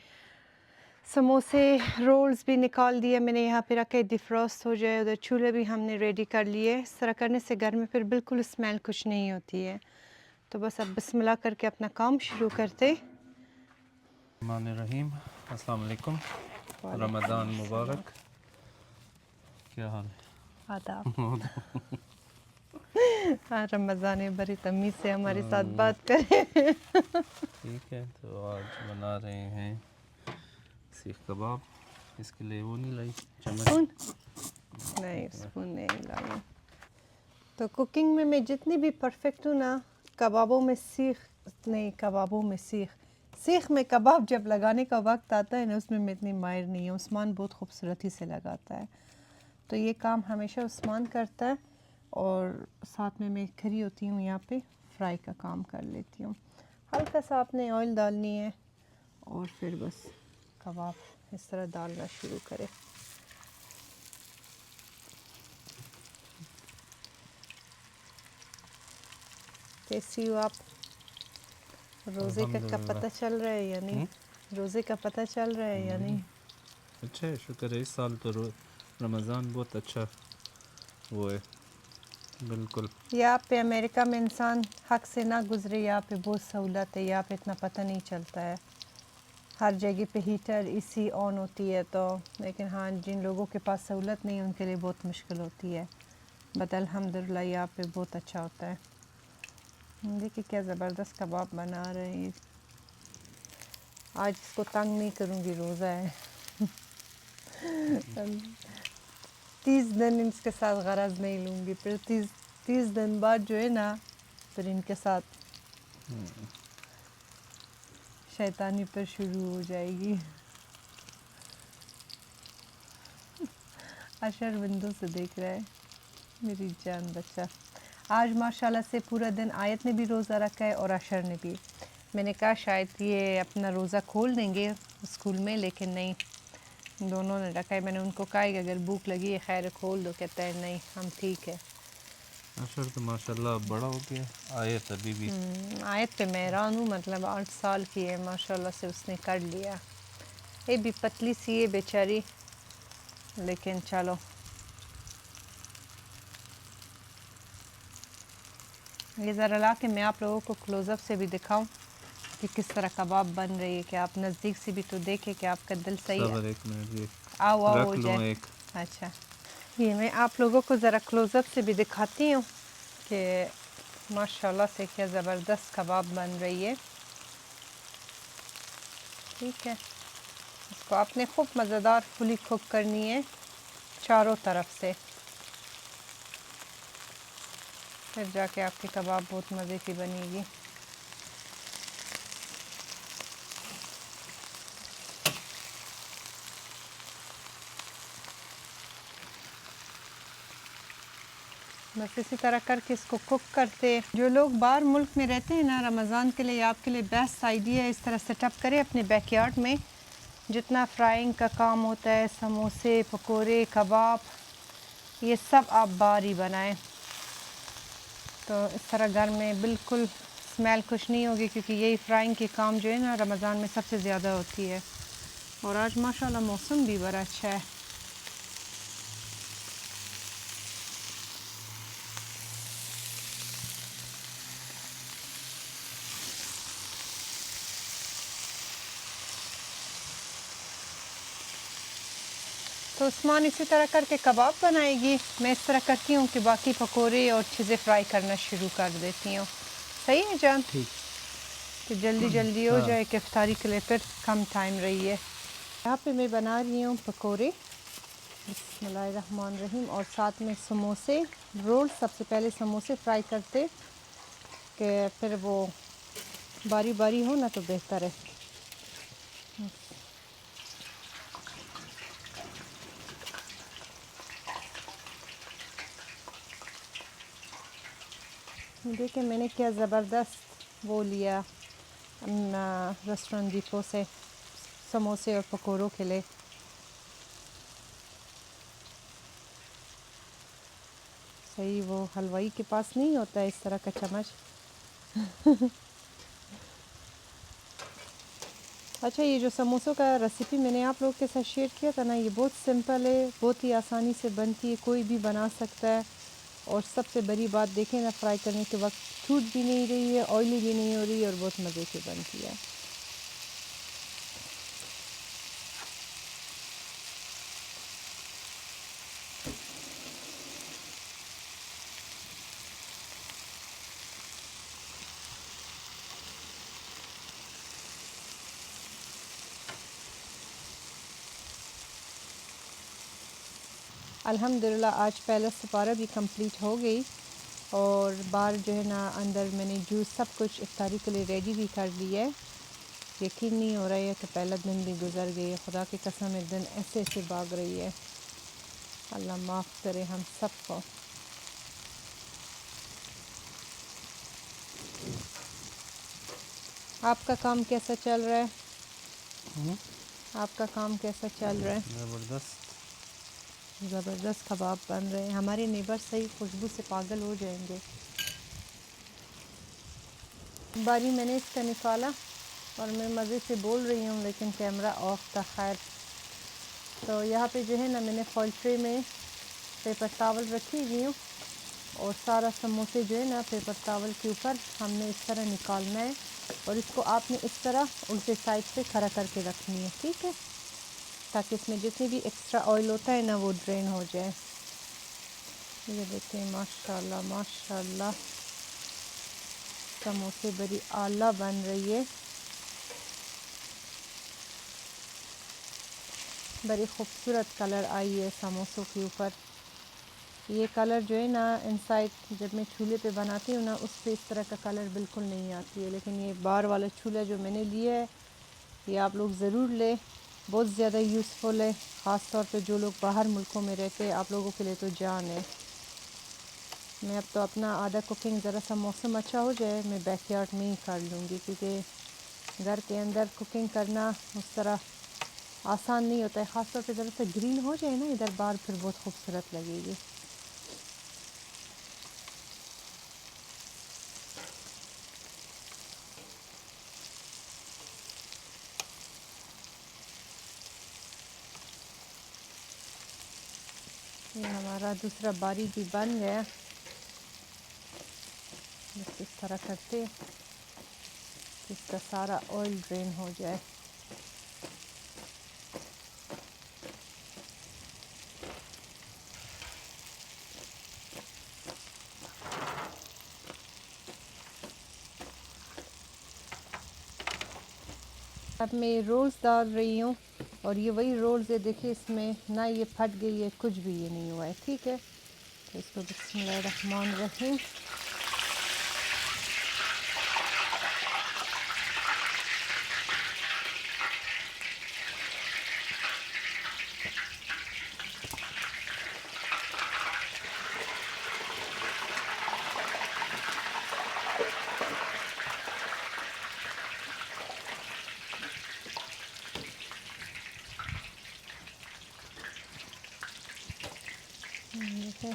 समोसे रोल्स भी निकाल दिए मैंने, यहाँ पे रखे डिफ्रॉस्ट हो जाए। उधर चूल्हे भी हमने रेडी कर लिए। इस तरह करने से घर में फिर बिल्कुल स्मेल कुछ नहीं होती है। तो बस अब बिस्मिल्लाह करके अपना काम शुरू करते। रहीम, अस्सलाम वालेकुम, रमज़ान मुबारक। क्या हाल है? आदाब। हाँ, रमज़ान में बड़ी तमीज़ से हमारे साथ बात करें। ठीक है, तो आज बना रहे हैं सीख कबाब। इसके लिए वो नहीं लाई चम्मच। स्पून नहीं, स्पून नहीं लाई। तो कुकिंग में मैं जितनी भी परफेक्ट हूँ ना, कबाबों में सीख में कबाब जब लगाने का वक्त आता है ना, उसमें मैं इतनी माहिर नहीं हूँ। उस्मान बहुत खूबसूरती से लगाता है, तो ये काम हमेशा उस्मान करता है और साथ में मैं खड़ी होती हूँ यहाँ पे, फ्राई का काम कर लेती हूँ। हल्का सा आपने ऑयल डालनी है और फिर बस कबाब इस तरह डालना शुरू करें। कैसी हो आप? रोज़े का पता चल रहा है या नहीं? रोज़े का पता चल रहा है या नहीं? अच्छा है, शुक्र है। इस साल तो रमज़ान बहुत अच्छा वो है। बिल्कुल। यहाँ पे अमेरिका में इंसान हक से ना गुजरे, यहाँ पे बहुत सहूलत है। यहाँ पे इतना पता नहीं चलता है, हर जगह पे हीटर एसी ऑन होती है। तो लेकिन हाँ, जिन लोगों के पास सहूलत नहीं उनके लिए बहुत मुश्किल होती है। बट अल्हम्दुलिल्लाह यहाँ पे बहुत अच्छा होता है। देखिए क्या ज़बरदस्त कबाब बना रहे हैं। आज इसको तंग नहीं करूँगी, रोज़ा है। 30 दिन इसके साथ गरज नहीं लूँगी, फिर 30 दिन बाद जो है ना, फिर इनके साथ शैतानी पर शुरू हो जाएगी। अशर विंडो से देख रहा है मेरी जान बच्चा। आज माशाल्लाह से पूरा दिन आयत ने भी रोज़ा रखा है और अशर ने भी। मैंने कहा शायद ये अपना रोज़ा खोल देंगे स्कूल में, लेकिन नहीं, दोनों ने रखा है। मैंने उनको कहा कि अगर भूख लगी है खैर खोल दो, कहता है नहीं हम ठीक है। अशर तो माशाल्लाह बड़ा हो गया, आयत अभी भी। आयत पे मैं हैरान हूँ, मतलब 8 साल की है माशाल्लाह से, उसने कर लिया। ये भी पतली सी है बेचारी, लेकिन चलो। ये ज़रा ला के मैं आप लोगों को क्लोज़अप से भी दिखाऊं कि किस तरह कबाब बन रही है, कि आप नज़दीक से भी तो देखें कि आपका दिल सही है। सबर एक मिनट, ये आओ आओ रख हो लूँ जाए। एक। अच्छा, ये मैं आप लोगों को ज़रा क्लोज़अप से भी दिखाती हूँ कि माशाल्लाह से क्या ज़बरदस्त कबाब बन रही है। ठीक है, इसको आपने खूब मज़ेदार फुली कुक करनी है चारों तरफ से, फिर जाके आपकी कबाब बहुत मज़े की बनेगी। बस इसी तरह करके इसको कुक करते। जो लोग बाहर मुल्क में रहते हैं ना, रमज़ान के लिए आपके लिए बेस्ट आइडिया है, इस तरह सेटअप करें अपने बैकयार्ड में। जितना फ्राइंग का काम होता है, समोसे पकोड़े कबाब, ये सब आप बाहर ही बनाएं। तो इस तरह घर में बिल्कुल स्मेल कुछ नहीं होगी, क्योंकि यही फ्राइंग के काम जो है ना रमज़ान में सबसे ज़्यादा होती है। और आज माशाल्लाह मौसम भी बड़ा अच्छा है। तो उस्मान इसी तरह करके कबाब बनाएगी, मैं इस तरह करती हूँ कि बाकी पकोड़े और चीज़ें फ्राई करना शुरू कर देती हूँ। सही है जान? ठीक। कि जल्दी जल्दी हो हाँ। जाए कि इफ्तारी के लिए फिर कम टाइम रही है। यहाँ पे मैं बना रही हूँ पकोड़े, बिस्मिल्लाहिर्रहमानिर्रहीम, और साथ में समोसे रोल। सबसे पहले समोसे फ्राई करते कि फिर वो बारी बारी हो ना तो बेहतर है। देखिए मैंने क्या ज़बरदस्त वो लिया रेस्टोरेंट डिपो से समोसे और पकोड़ों के लिए। सही वो हलवाई के पास नहीं होता है इस तरह का चम्मच। अच्छा, ये जो समोसों का रेसिपी मैंने आप लोगों के साथ शेयर किया था ना, ये बहुत सिंपल है, बहुत ही आसानी से बनती है, कोई भी बना सकता है। और सबसे बड़ी बात देखें ना, फ्राई करने के वक्त छूट भी नहीं रही है, ऑयली भी नहीं हो रही है और बहुत मज़े की बनती है। अल्हम्दुलिल्लाह आज पहला सिपारा भी कंप्लीट हो गई और बाहर जो है ना, अंदर मैंने जूस सब कुछ इफ्तारी के लिए रेडी भी कर लिया है। यकीन नहीं हो रहा है कि पहला दिन भी गुजर गई है, खुदा की कसम एक दिन ऐसे ऐसे भाग रही है। अल्लाह माफ़ करे हम सबको। आपका काम कैसा चल रहा है? आपका काम कैसा चल रहा है? ज़बरदस्त। ज़बरदस्त कबाब बन रहे हैं, हमारे नेबर सही खुशबू से पागल हो जाएंगे। बारी मैंने इसका निकाला और मैं मज़े से बोल रही हूँ लेकिन कैमरा ऑफ था। खैर, तो यहाँ पे जो है ना, मैंने फॉइल ट्रे में पेपर टावल रखी हुई हूँ और सारा समोसे जो है ना पेपर टावल के ऊपर हमने इस तरह निकालना है और इसको आपने इस तरह उल्टे साइड से खड़ा करके रखनी है, ठीक है, ताकि इसमें जितनी भी एक्स्ट्रा ऑयल होता है ना वो ड्रेन हो जाए। ये देखें, माशाल्लाह माशाल्लाह समोसे बड़ी आला बन रही है, बड़ी खूबसूरत कलर आई है समोसों के ऊपर। ये कलर जो है ना इनसाइड जब मैं चूल्हे पे बनाती हूँ ना, उस पे इस तरह का कलर बिल्कुल नहीं आती है, लेकिन ये बाहर वाला चूल्हा जो मैंने लिया है ये आप लोग ज़रूर लें, बहुत ज़्यादा यूज़फुल है, ख़ास तौर पे जो लोग बाहर मुल्कों में रहते हैं, आप लोगों के लिए तो जान है। मैं अब तो अपना आधा कुकिंग ज़रा सा मौसम अच्छा हो जाए मैं बैकयार्ड में ही कर लूँगी, क्योंकि घर के अंदर कुकिंग करना उस तरह आसान नहीं होता है, ख़ास तौर पे ज़रा सा ग्रीन हो जाए ना इधर बाहर, फिर बहुत खूबसूरत लगेगी। ये हमारा दूसरा बारी भी बन गया, बस इस तरह करते कि इसका सारा ऑयल ड्रेन हो जाए। अब मैं ये रोल्स डाल रही हूँ और ये वही रोल्स है, देखिए इसमें ना ये फट गई है, कुछ भी ये नहीं हुआ है, ठीक है। तो इसको बिस्मिल्लाहिर्रहमानिर्रहीम देखें,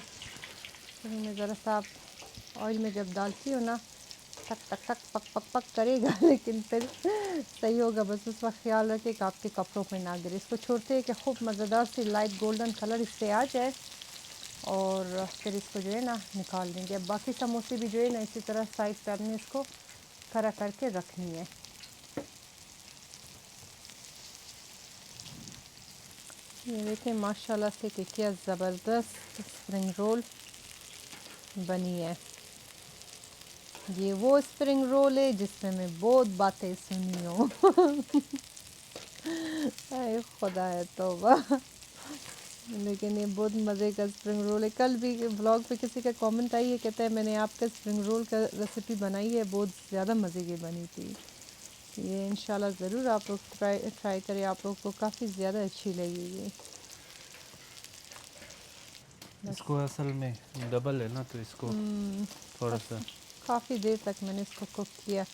फिर मैं ज़रा सा ऑयल में जब डालती हूँ ना, टक टक टक पक पक पक करेगा लेकिन फिर सही होगा, बस उस वक्त ख्याल रखें कि आपके कपड़ों पे ना गिरे। इसको छोड़ते हैं कि खूब मज़ेदार सी लाइट गोल्डन कलर इससे आ जाए और फिर इसको जो है ना निकाल देंगे। अब बाकी समोसे भी जो है ना इसी तरह साइड पर हमने इसको खड़ा करके रखनी है। ये देखें माशाल्लाह से कि क्या ज़बरदस्त स्प्रिंग रोल बनी है। ये वो स्प्रिंग रोल है जिसमें मैं बहुत बातें सुनी हूँ अरे खुदा है तौबा। लेकिन ये बहुत मज़े का स्प्रिंग रोल है। कल भी ब्लॉग पे किसी का कमेंट आई है, कहता है मैंने आपका स्प्रिंग रोल का रेसिपी बनाई है, बहुत ज़्यादा मज़े की बनी थी। ये इंशाल्लाह ज़रूर आप लोग ट्राई करें, आप लोग को काफ़ी ज़्यादा अच्छी लगेगी। इसको असल में डबल है ना, तो इसको थोड़ा सा काफ़ी देर तक मैंने इसको कुक किया।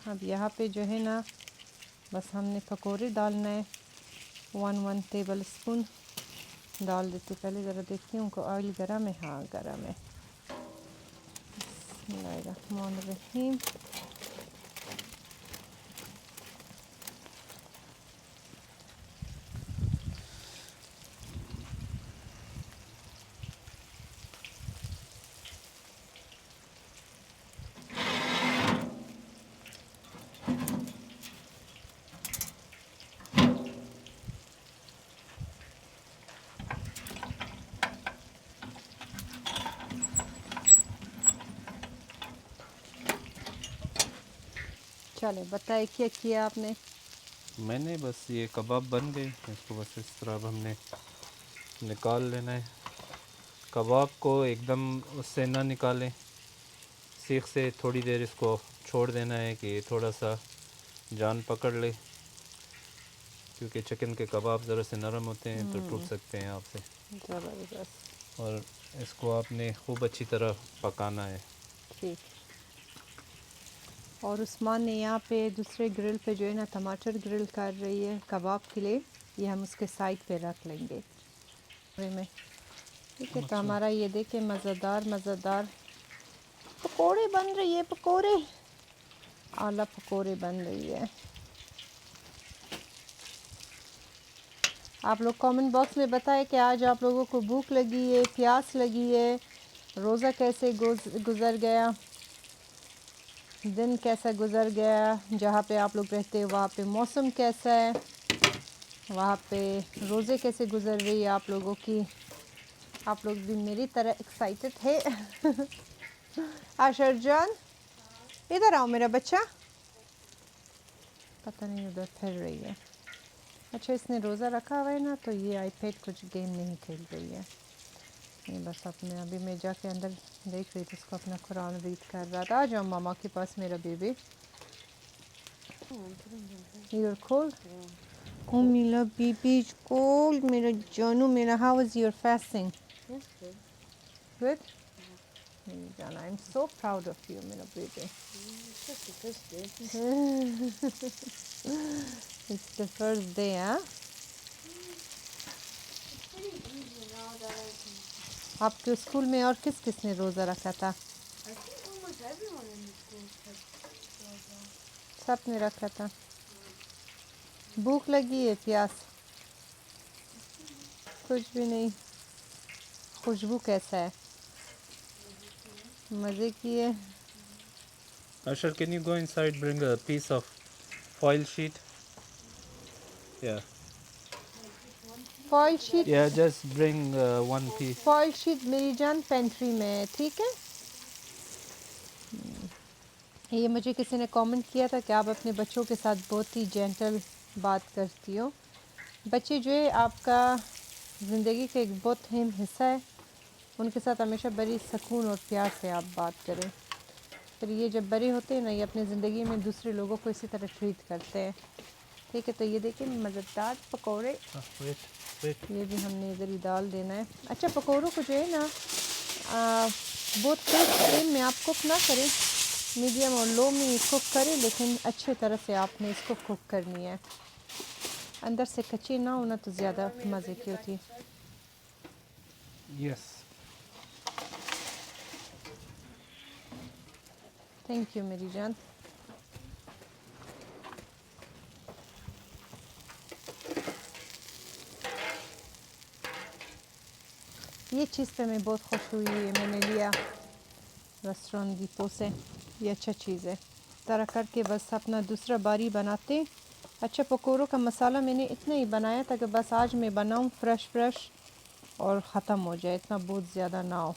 अब यहाँ पे जो है ना बस हमने पकोड़े डालना है 1 टेबल स्पून डाल देती। पहले ज़रा देखती हूँ ऑयल गरम है। हाँ गरम है। बिस्मिल्लाहिर्रहमानिर्रहीम। चले बताए क्या किया आपने? मैंने बस ये कबाब बन गए, इसको बस इस तरह अब हमने निकाल लेना है। कबाब को एकदम उससे ना निकालें, सीख से थोड़ी देर इसको छोड़ देना है कि थोड़ा सा जान पकड़ ले, क्योंकि चिकन के कबाब ज़रा से नरम होते हैं तो टूट सकते हैं आपसे। ज़बरदस्त। और इसको आपने खूब अच्छी तरह पकाना है। ठीक। और उस्मान ने यहाँ पे दूसरे ग्रिल पे जो है ना टमाटर ग्रिल कर रही है कबाब के लिए। ये हम उसके साइड पे रख लेंगे में। ठीक है। तो हमारा ये देखे मज़ेदार मज़ेदार पकोड़े बन रही है। पकोड़े आला पकोड़े बन रही है। आप लोग कमेंट बॉक्स में बताएं कि आज आप लोगों को भूख लगी है, प्यास लगी है, रोज़ा कैसे गुज़र गया, दिन कैसा गुज़र गया, जहाँ पे आप लोग रहते हैं वहाँ पे मौसम कैसा है, वहाँ पे रोज़े कैसे गुज़र रही है आप लोगों की। आप लोग भी मेरी तरह एक्साइटेड है। आशर जान इधर आओ मेरा बच्चा। पता नहीं उधर फिर रही है। अच्छा इसने रोज़ा रखा हुआ है ना, तो ये आईपैड कुछ गेम नहीं खेल रही है। ये बस अपने अभी मैं जाके अंदर देख रही थी, उसको अपना कुरान रीड कर रहा था। आ जाओ मामा के पास मेरा बेबी। You're cold? Oh, मेरा baby is cold. मेरा जानू मेरा, how was your fasting? That's good. Good? मेरी जान, I'm so proud of you, मेरा baby. It's just the first day. It's the first day, huh? It's pretty easy now that I can. आपके school में और किस किस ने रोज़ा रखा था? I think almost everyone in the school took. सब ने रखा था। भूख लगी है, प्यास? कुछ भी नहीं। खुशबू कैसा है? मज़े की है। Ashar, can you go inside, bring a piece of foil sheet? Yeah. Foil sheet? Yeah, just bring one piece. Foil sheet मेरी जान पेंट्री में है, ठीक है। ये मुझे किसी ने कमेंट किया था कि आप अपने बच्चों के साथ बहुत ही जेंटल बात करती हो। बच्चे जो है आपका ज़िंदगी का एक बहुत अहम हिस्सा है। उनके साथ हमेशा बड़ी सुकून और प्यार से आप बात करें। फिर ये जब बड़े होते हैं ना, ये अपनी ज़िंदगी में दूसरे लोगों को इसी तरह ट्रीट करते हैं। ठीक है। तो ये देखिए मज़ेदार पकौड़े। Wait. ये भी हमने इधर ही डाल देना है। अच्छा पकौड़ों को जो है ना बहुत तेज़ फ्लेम में आप कुक ना करें, मीडियम और लो में कुक करें, लेकिन अच्छे तरह से आपने इसको कुक करनी है। अंदर से कच्ची ना होना तो ज़्यादा मज़े की होती है। Yes. थैंक यू मेरी जान। ये चीज़ पे मैं बहुत खुश हुई है, मैंने लिया रेस्टोरेंट दीपो से। ये अच्छा चीज़ है। तरह करके बस अपना दूसरा बारी बनाते। अच्छा पकौड़ों का मसाला मैंने इतना ही बनाया था कि बस आज मैं बनाऊं फ्रेश और ख़त्म हो जाए, इतना बहुत ज़्यादा ना हो।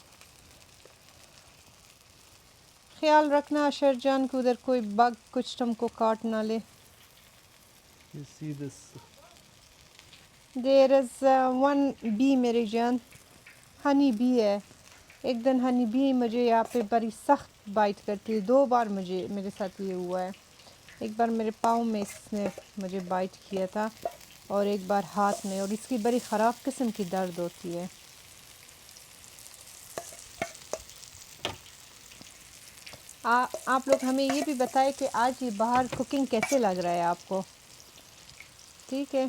ख्याल रखना अशर जान कि उधर कोई बग कुछ तुमको काट ना ले। You see this? There is one B मेरी जान, हनी बी है। एक दिन हनी बी मुझे यहाँ पे बड़ी सख्त बाइट करती है। 2 बार मेरे साथ ये हुआ है। एक बार मेरे पाँव में इसने मुझे बाइट किया था और एक बार हाथ में, और इसकी बड़ी ख़राब किस्म की दर्द होती है। आप लोग हमें ये भी बताएं कि आज ये बाहर कुकिंग कैसे लग रहा है आपको। ठीक है,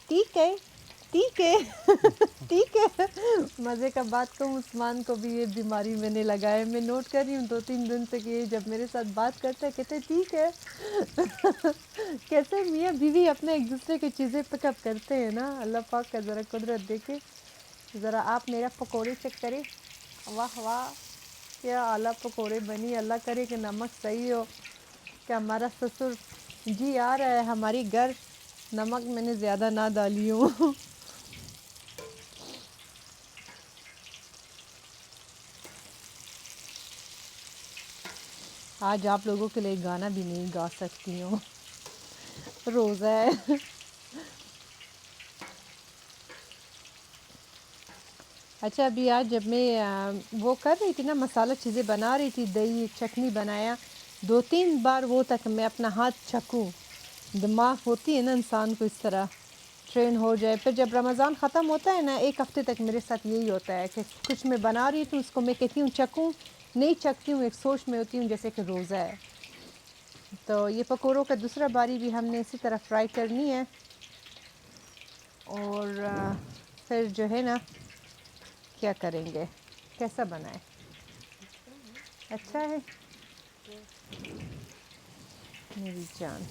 ठीक है, ठीक है। ठीक है। मज़े का बात कहूँ, उस्मान को भी ये बीमारी मैंने लगाया है। मैं नोट कर रही हूँ 2-3 दिन से कि ये जब मेरे साथ बात करता है कहते ठीक है। कैसे मियाँ बीवी अपने एक दूसरे की चीज़ें पिकअप करते हैं ना। अल्लाह पाक का ज़रा कुदरत देखे। ज़रा आप मेरा पकौड़े चेक करें। वाह वाह, क्या आला पकौड़े बनी। अल्लाह करे कि नमक सही हो, कि हमारा ससुर जी आ रहा है हमारी घर, नमक मैंने ज़्यादा ना डाली हूँ। आज आप लोगों के लिए गाना भी नहीं गा सकती हूँ, रोज़ा है। अच्छा, अभी आज जब मैं वो कर रही थी ना, मसाला चीज़ें बना रही थी, दही चटनी बनाया, 2-3 बार वो तक मैं अपना हाथ चखूँ। दिमाग होती है ना इंसान को इस तरह ट्रेन हो जाए। फिर जब रमज़ान ख़त्म होता है ना, 1 हफ़्ते तक मेरे साथ यही होता है कि कुछ मैं बना रही हूँ उसको मैं कहती हूँ चखूँ, नहीं चखती हूँ, एक सोच में होती हूँ जैसे कि रोज़ा है। तो ये पकौड़ों का दूसरा बारी भी हमने इसी तरह फ्राई करनी है। और फिर जो है ना, क्या करेंगे, कैसा बनाए? अच्छा है मेरी जान।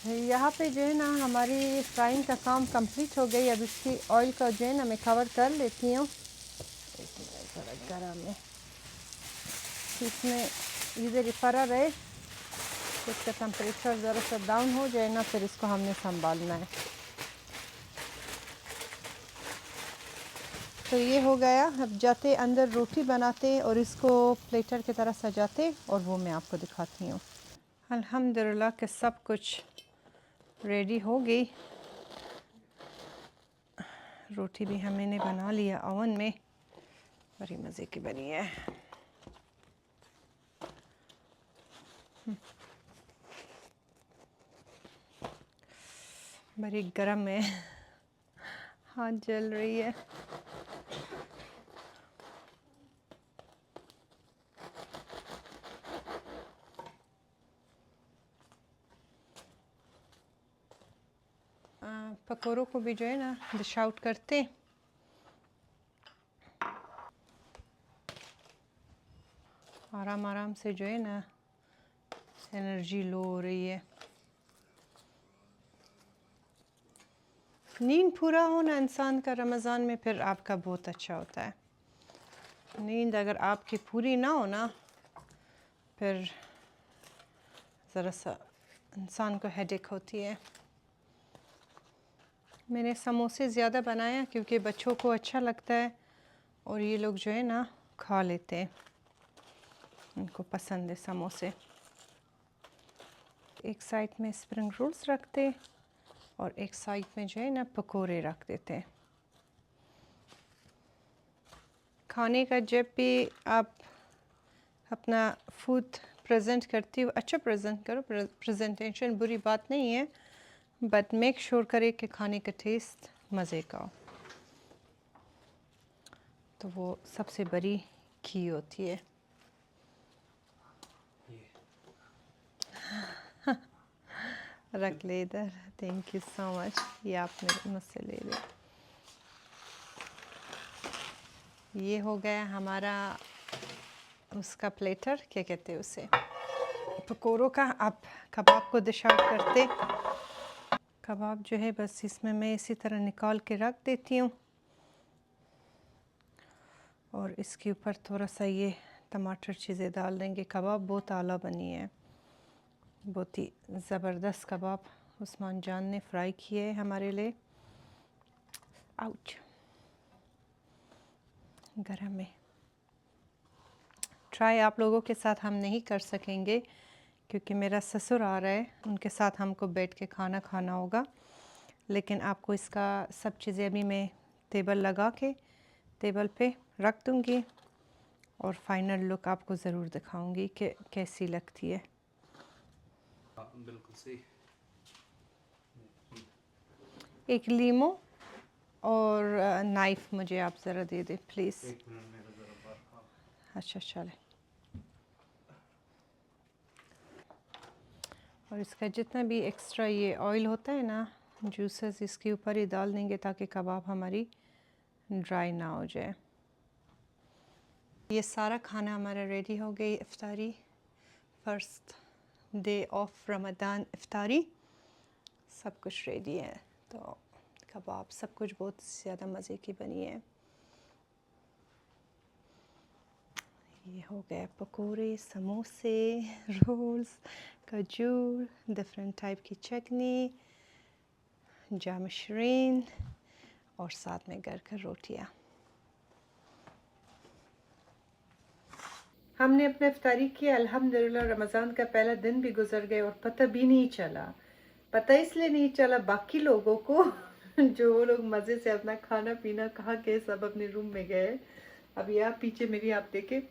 यहाँ पे जो है ना हमारी फ्राइंग का काम कंप्लीट हो गई। अब इसकी ऑयल का जो है ना मैं कवर कर लेती हूँ। इसमें ज़रा गरम है, इसमें इधर फरा रहे, इसका टेम्परेचर ज़रा सा डाउन हो जाए ना, फिर इसको हमने संभालना है। तो ये हो गया। अब जाते अंदर रोटी बनाते और इसको प्लेटर की तरह सजाते, और वो मैं आपको दिखाती हूँ। अल्हम्दुलिल्लाह कि सब कुछ रेडी हो गई। रोटी भी हमने बना लिया ओवन में, बड़ी मज़े की बनी है। बड़ी गर्म है, हाथ जल रही है। पकौड़ों को भी जो है ना डिश आउट करते। आराम आराम से जो है ना एनर्जी लो हो रही है। नींद पूरा होना इंसान का रमज़ान में फिर आपका बहुत अच्छा होता है। नींद अगर आपकी पूरी ना हो ना, फिर ज़रा सा इंसान को हेडेक होती है। मैंने समोसे ज़्यादा बनाया क्योंकि बच्चों को अच्छा लगता है और ये लोग जो है ना खा लेते हैं, उनको पसंद है समोसे। एक साइड में स्प्रिंग रोल्स रखते और एक साइड में जो है ना पकोड़े रख देते। खाने का जब भी आप अपना फूड प्रेजेंट करती हो, अच्छा प्रेजेंट करो, प्रेजेंटेशन बुरी बात नहीं है, बट मेक श्योर करे कि खाने का टेस्ट मज़े का हो। तो वो सबसे बड़ी की होती है। रख ले इधर, थैंक यू सो मच। ये आपने मुझसे ले लिया। ये हो गया हमारा उसका प्लेटर, क्या कहते हैं उसे, पकौड़ों का। अब कबाब को डिश आउट करते। कबाब जो है बस इसमें मैं इसी तरह निकाल के रख देती हूँ और इसके ऊपर थोड़ा सा ये टमाटर चीज़ें डाल देंगे। कबाब बहुत आला बनी है, बहुत ही ज़बरदस्त कबाब उस्मान जान ने फ्राई किए है हमारे लिए। आउच, गरम है। ट्राई आप लोगों के साथ हम नहीं कर सकेंगे क्योंकि मेरा ससुर आ रहा है, उनके साथ हमको बैठ के खाना खाना होगा। लेकिन आपको इसका सब चीज़ें अभी मैं टेबल लगा के टेबल पे रख दूँगी और फाइनल लुक आपको ज़रूर दिखाऊंगी कि कैसी लगती है। बिल्कुल सही। एक लीमो और नाइफ मुझे आप ज़रा दे दें प्लीज़। अच्छा चले। और इसका जितना भी एक्स्ट्रा ये ऑयल होता है ना, जूसेस इसके ऊपर ही डाल देंगे ताकि कबाब हमारी ड्राई ना हो जाए। ये सारा खाना हमारा रेडी हो गई। इफ्तारी, फर्स्ट डे ऑफ रमज़ान इफ्तारी, सब कुछ रेडी है। तो कबाब सब कुछ बहुत ज़्यादा मज़े की बनी है। ये हो गए पकोड़े, समोसे, रोल्स, खजूर, डिफरेंट टाइप की चटनी, जामशरीन और साथ में घर का रोटियाँ। हमने अपना इफ्तारी किया अल्हम्दुलिल्लाह। रमज़ान का पहला दिन भी गुजर गया और पता भी नहीं चला। पता इसलिए नहीं चला बाकी लोगों को जो वो लोग मज़े से अपना खाना पीना खा के सब अपने रूम में गए। अब यहाँ पीछे मेरी आप देखे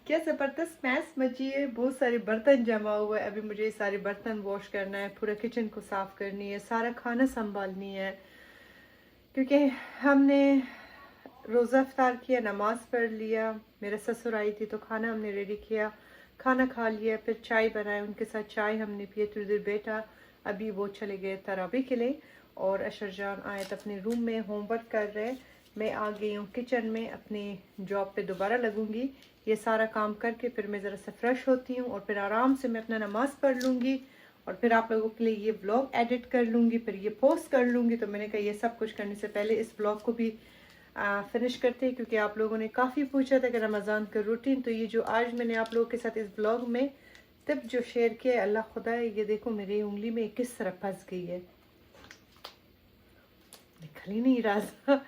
क्या ज़बरदस्त मैस मची है, बहुत सारे बर्तन जमा हुआ है। अभी मुझे ये सारे बर्तन वॉश करना है, पूरा किचन को साफ़ करनी है, सारा खाना संभालनी है, क्योंकि हमने रोज़ा इफ्तार किया, नमाज़ पढ़ लिया, मेरे ससुर आई थी तो खाना हमने रेडी किया, खाना खा लिया, फिर चाय बनाए, उनके साथ चाय हमने पिए। थोड़ी देर बैठा, अभी वो चले गए तरावी के लिए और अशर जान आए तो अपने रूम में होमवर्क कर रहे। मैं आ गई हूँ किचन में, अपनी जॉब पे दोबारा लगूंगी। ये सारा काम करके फिर मैं ज़रा सा फ्रेश होती हूँ और फिर आराम से मैं अपना नमाज़ पढ़ लूँगी और फिर आप लोगों के लिए ये व्लॉग एडिट कर लूँगी, फिर ये पोस्ट कर लूँगी। तो मैंने कहा ये सब कुछ करने से पहले इस व्लॉग को भी फिनिश करते हैं, क्योंकि आप लोगों ने काफ़ी पूछा था कि रमज़ान का रूटीन। तो ये जो आज मैंने आप लोगों के साथ इस ब्लॉग में टिप जो शेयर किया है, अल्लाह खुदा है, ये देखो मेरी उंगली में किस तरह फंस गई है, निकल ही नहीं रहा था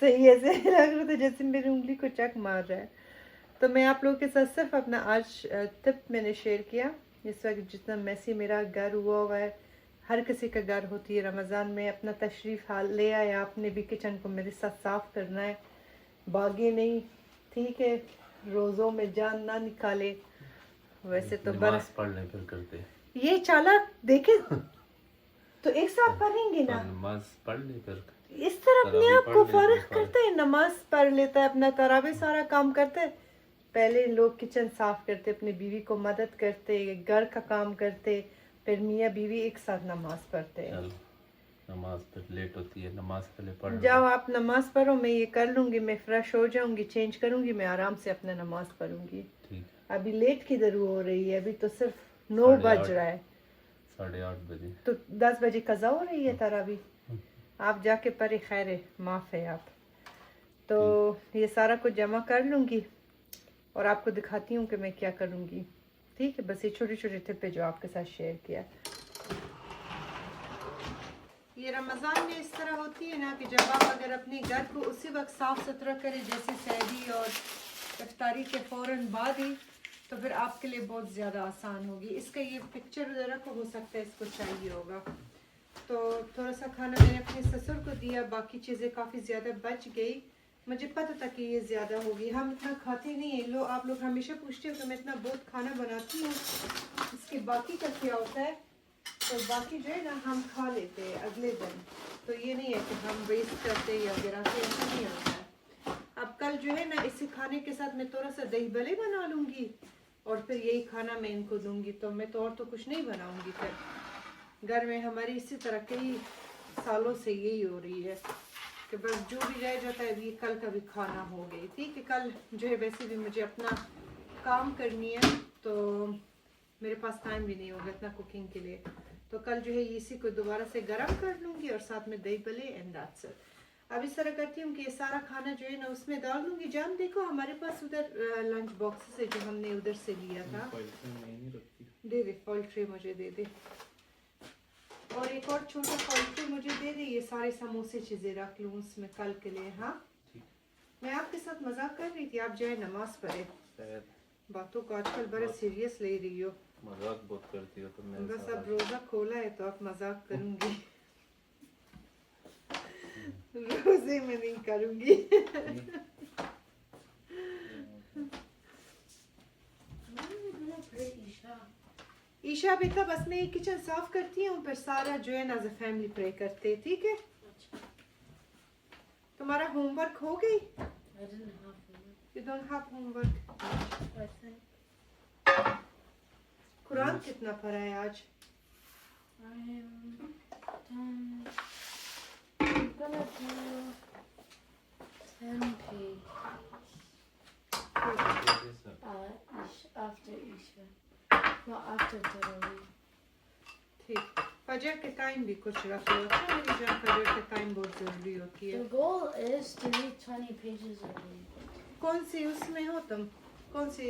सही। ऐसे लग रहा था जैसे मेरी उंगली को चक मार रहा है। तो मैं आप लोगों के साथ सिर्फ अपना आज टिप मैंने शेयर किया। इस वक्त जितना मैसी मेरा घर हुआ है, हर किसी का घर होती है रमज़ान में, अपना तशरीफ़ हाल ले आया, आपने भी किचन को मेरे साथ साफ़ करना है, बागे नहीं, ठीक है, रोज़ों में जान ना निकाले। वैसे तो बस पढ़ने फिर करते ये चालाक देखे तो एक साथ पढ़ेंगे ना, नमाज पढ़ ले फिर इस तरह अपने आप को फारिग फारिग। करते हैं, नमाज पढ़ लेता है, अपना तरावी सारा काम करते हैं। पहले लोग किचन साफ करते, अपनी बीवी को मदद करते, घर का काम करते, फिर मियाँ बीवी एक साथ नमाज पढ़ते हैं। नमाज फिर लेट होती है, नमाज पहले पढ़ जाओ आप नमाज पढ़ो, मैं ये कर लूंगी, मैं फ्रेश हो जाऊंगी, चेंज करूंगी, मैं आराम से अपना नमाज पढ़ूंगी। ठीक। अभी लेट किधर हो रही है, अभी तो सिर्फ 9 बज रहा है, 8:30 बजे तो 10 बजे कज़ा हो रही है तरावी। आप जाके पढ़े, खैर है, माफ़ है आप। तो ये सारा कुछ जमा कर लूंगी और आपको दिखाती हूँ कि मैं क्या करूँगी। ठीक है, बस ये छोटे छोटे टिप जो आपके साथ शेयर किया। ये रमज़ान में इस तरह होती है ना कि जब आप अगर अपने घर को उसी वक्त साफ़ सुथरा करें, जैसे सहरी और इफ्तारी के फ़ौरन बाद ही, तो फिर आपके लिए बहुत ज़्यादा आसान होगी। इसका ये पिक्चर ज़रा को हो सकता है इसको चाहिए होगा। तो थोड़ा सा खाना मैंने अपने ससुर को दिया, बाकी चीज़ें काफ़ी ज़्यादा बच गई। मुझे पता था कि ये ज़्यादा होगी, हम इतना खाते नहीं हैं। आप लोग हमेशा पूछते हो कि मैं इतना बहुत खाना बनाती हूँ, इसके बाकी का क्या होता है। तो बाकी जो है ना हम खा लेते हैं अगले दिन, तो ये नहीं है कि हम वेस्ट करते या गिराते, ऐसा नहीं होता है। अब कल जो है ना इसी खाने के साथ मैं थोड़ा सा दही भले बना लूँगी और फिर यही खाना मैं इनको दूँगी। तो मैं तो और तो कुछ नहीं बनाऊँगी। फिर घर में हमारी इसी तरह कई सालों से यही हो रही है कि बस जो भी रह जाता है ये कल का भी खाना हो गई। ठीक है, कल जो है वैसे भी मुझे अपना काम करनी है, तो मेरे पास टाइम भी नहीं होगा इतना कुकिंग के लिए। तो कल जो है इसी को दोबारा से गर्म कर लूँगी और साथ में दही भले एंड दैट्स इट। अब इस तरह करती हूँ कि ये सारा खाना जो है ना उसमें डाल दूँगी। जान देखो हमारे पास उधर लंच बॉक्स है जो हमने उधर से लिया था, दे दे फॉल ट्रे मुझे दे दे, और एक और छोटा फॉल ट्रे मुझे दे दे, ये सारे समोसे चीज़ें रख लूँ उसमें कल के लिए। हाँ, मैं आपके साथ मजाक कर रही थी, आप जो है नमाज पढ़े। बातों को आजकल बड़ा सीरियस ले रही हो, मजाक बहुत करती हो तुम। बस अब रोज़ा खोला है तो आप मजाक करूँगी रोज़े में नहीं करूँगी ईशा बेटा बस मैं ये किचन साफ करती हूँ, फिर सारा जो है ना एज अ फैमिली प्रे करते हैं। ठीक है, तुम्हारा होमवर्क हो गई? You don't have homework. Quran कितना पढ़ा है आज? I'm gonna do 10 page after Isha. No, after Tarawih. ठीक। फजर के टाइम भी कुछ रख लो अच्छा मेरी जान, फजर के टाइम बहुत ज़रूरी होती है। The goal is to read 20 pages a day. कौन सी उसमें हो तुम? कौन सी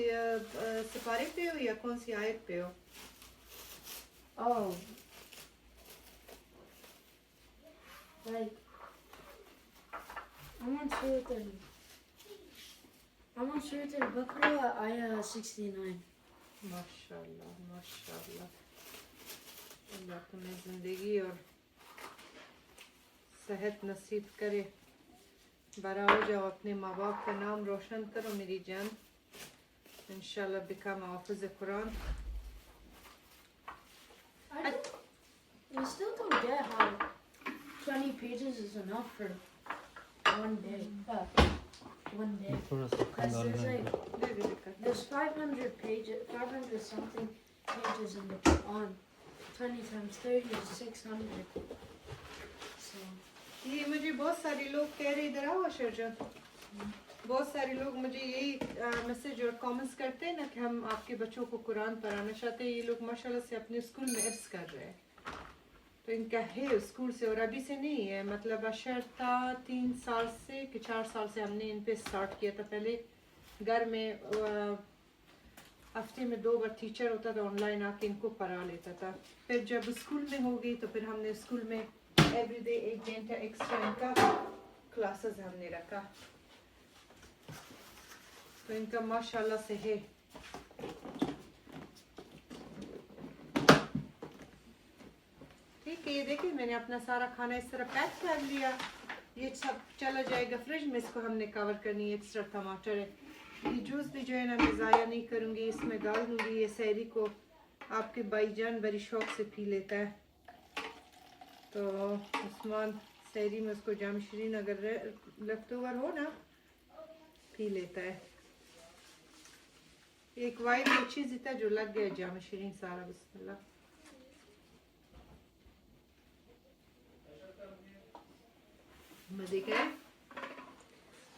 सिपारे पे हो या कौन सी आयत पे हो? Oh. Like, I'm on Surat al-Baqarah, ayah 69. माशाल्लाह माशाल्लाह, अल्लाह तुम्हें ज़िंदगी और सेहत नसीब करे, बड़ा हो जाओ, अपने माँ बाप का नाम रोशन करो मेरी जान, इंशाल्लाह become हाफिज़ Quran. I still don't get how 20 pages is enough for one day. One day. थोड़ा सा Because there's like, दे दे दिक्कत। there's 500 pages, 500 something pages in the Quran. 20 times 30 is 600. So, ये मुझे बहुत सारे लोग कह रहे, इधर आओ अशरजन, बहुत सारे लोग मुझे यही मैसेज और कमेंट्स करते हैं ना कि हम आपके बच्चों को कुरान पढ़ाना चाहते हैं। ये लोग माशाल्लाह से अपने स्कूल में इर्स कर रहे हैं, तो इनका है स्कूल से, और अभी से नहीं है, मतलब अशर था 3 साल से कि 4 साल से हमने इन पे स्टार्ट किया था। पहले घर में हफ्ते में 2 बार टीचर होता था, ऑनलाइन आके इनको पढ़ा लेता था। फिर जब स्कूल में हो गई तो फिर हमने स्कूल में एवरीडे 1 घंटा एक्स्ट्रा इनका क्लासेस हमने रखा, तो इनका माशाल्लाह से है। ठीक है, ये देखिए मैंने अपना सारा खाना इस तरह पैक कर लिया, ये सब चला जाएगा फ्रिज में, इसको हमने कवर करनी है। एक्स्ट्रा टमाटर है, ये जूस भी जो है ना मैं ज़ाया नहीं करूँगी, इसमें डाल दूँगी। ये सहरी को आपके भाईजान बड़ी शौक से पी लेता है, तो उस्मान सहरी में उसको जामशरीन अगर लेफ्ट ओवर हो ना पी लेता है। एक वाइट चीज़ इतना जो लग गया जामशरीन सारा, बिस्मिल्लाह। मजे का है।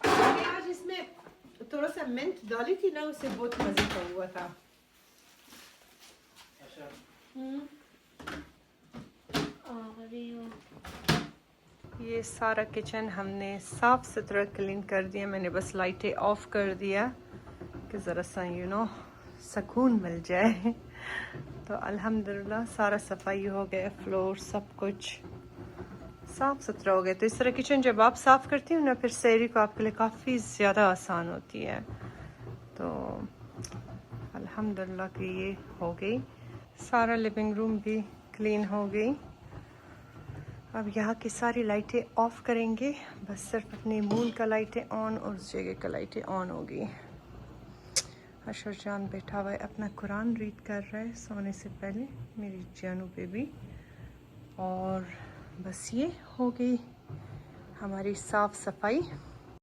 मैंने आज इसमें थोड़ा सा मिंट डाली थी ना, उससे बहुत मजे का हुआ था। ये सारा किचन हमने साफ सुथरा क्लीन कर दिया, मैंने बस लाइटें ऑफ कर दिया कि ज़रा सा सुकून मिल जाए। तो अल्हम्दुलिल्लाह सारा सफाई हो गया, फ्लोर सब कुछ साफ़ सुथरा हो गया। तो इस तरह किचन जब आप साफ़ करती हो ना, फिर सहरी को आपके लिए काफ़ी ज़्यादा आसान होती है। तो अल्हम्दुलिल्लाह कि ये हो गई, सारा लिविंग रूम भी क्लीन हो गई। अब यहाँ की सारी लाइटें ऑफ करेंगे, बस सिर्फ अपनी मून का लाइटें ऑन और उस जगह का लाइटें ऑन होगी। अशर जान बैठा हुआ है, अपना कुरान रीड कर रहा है सोने से पहले, मेरी जानू बेबी। और बस ये हो गई हमारी साफ़ सफाई।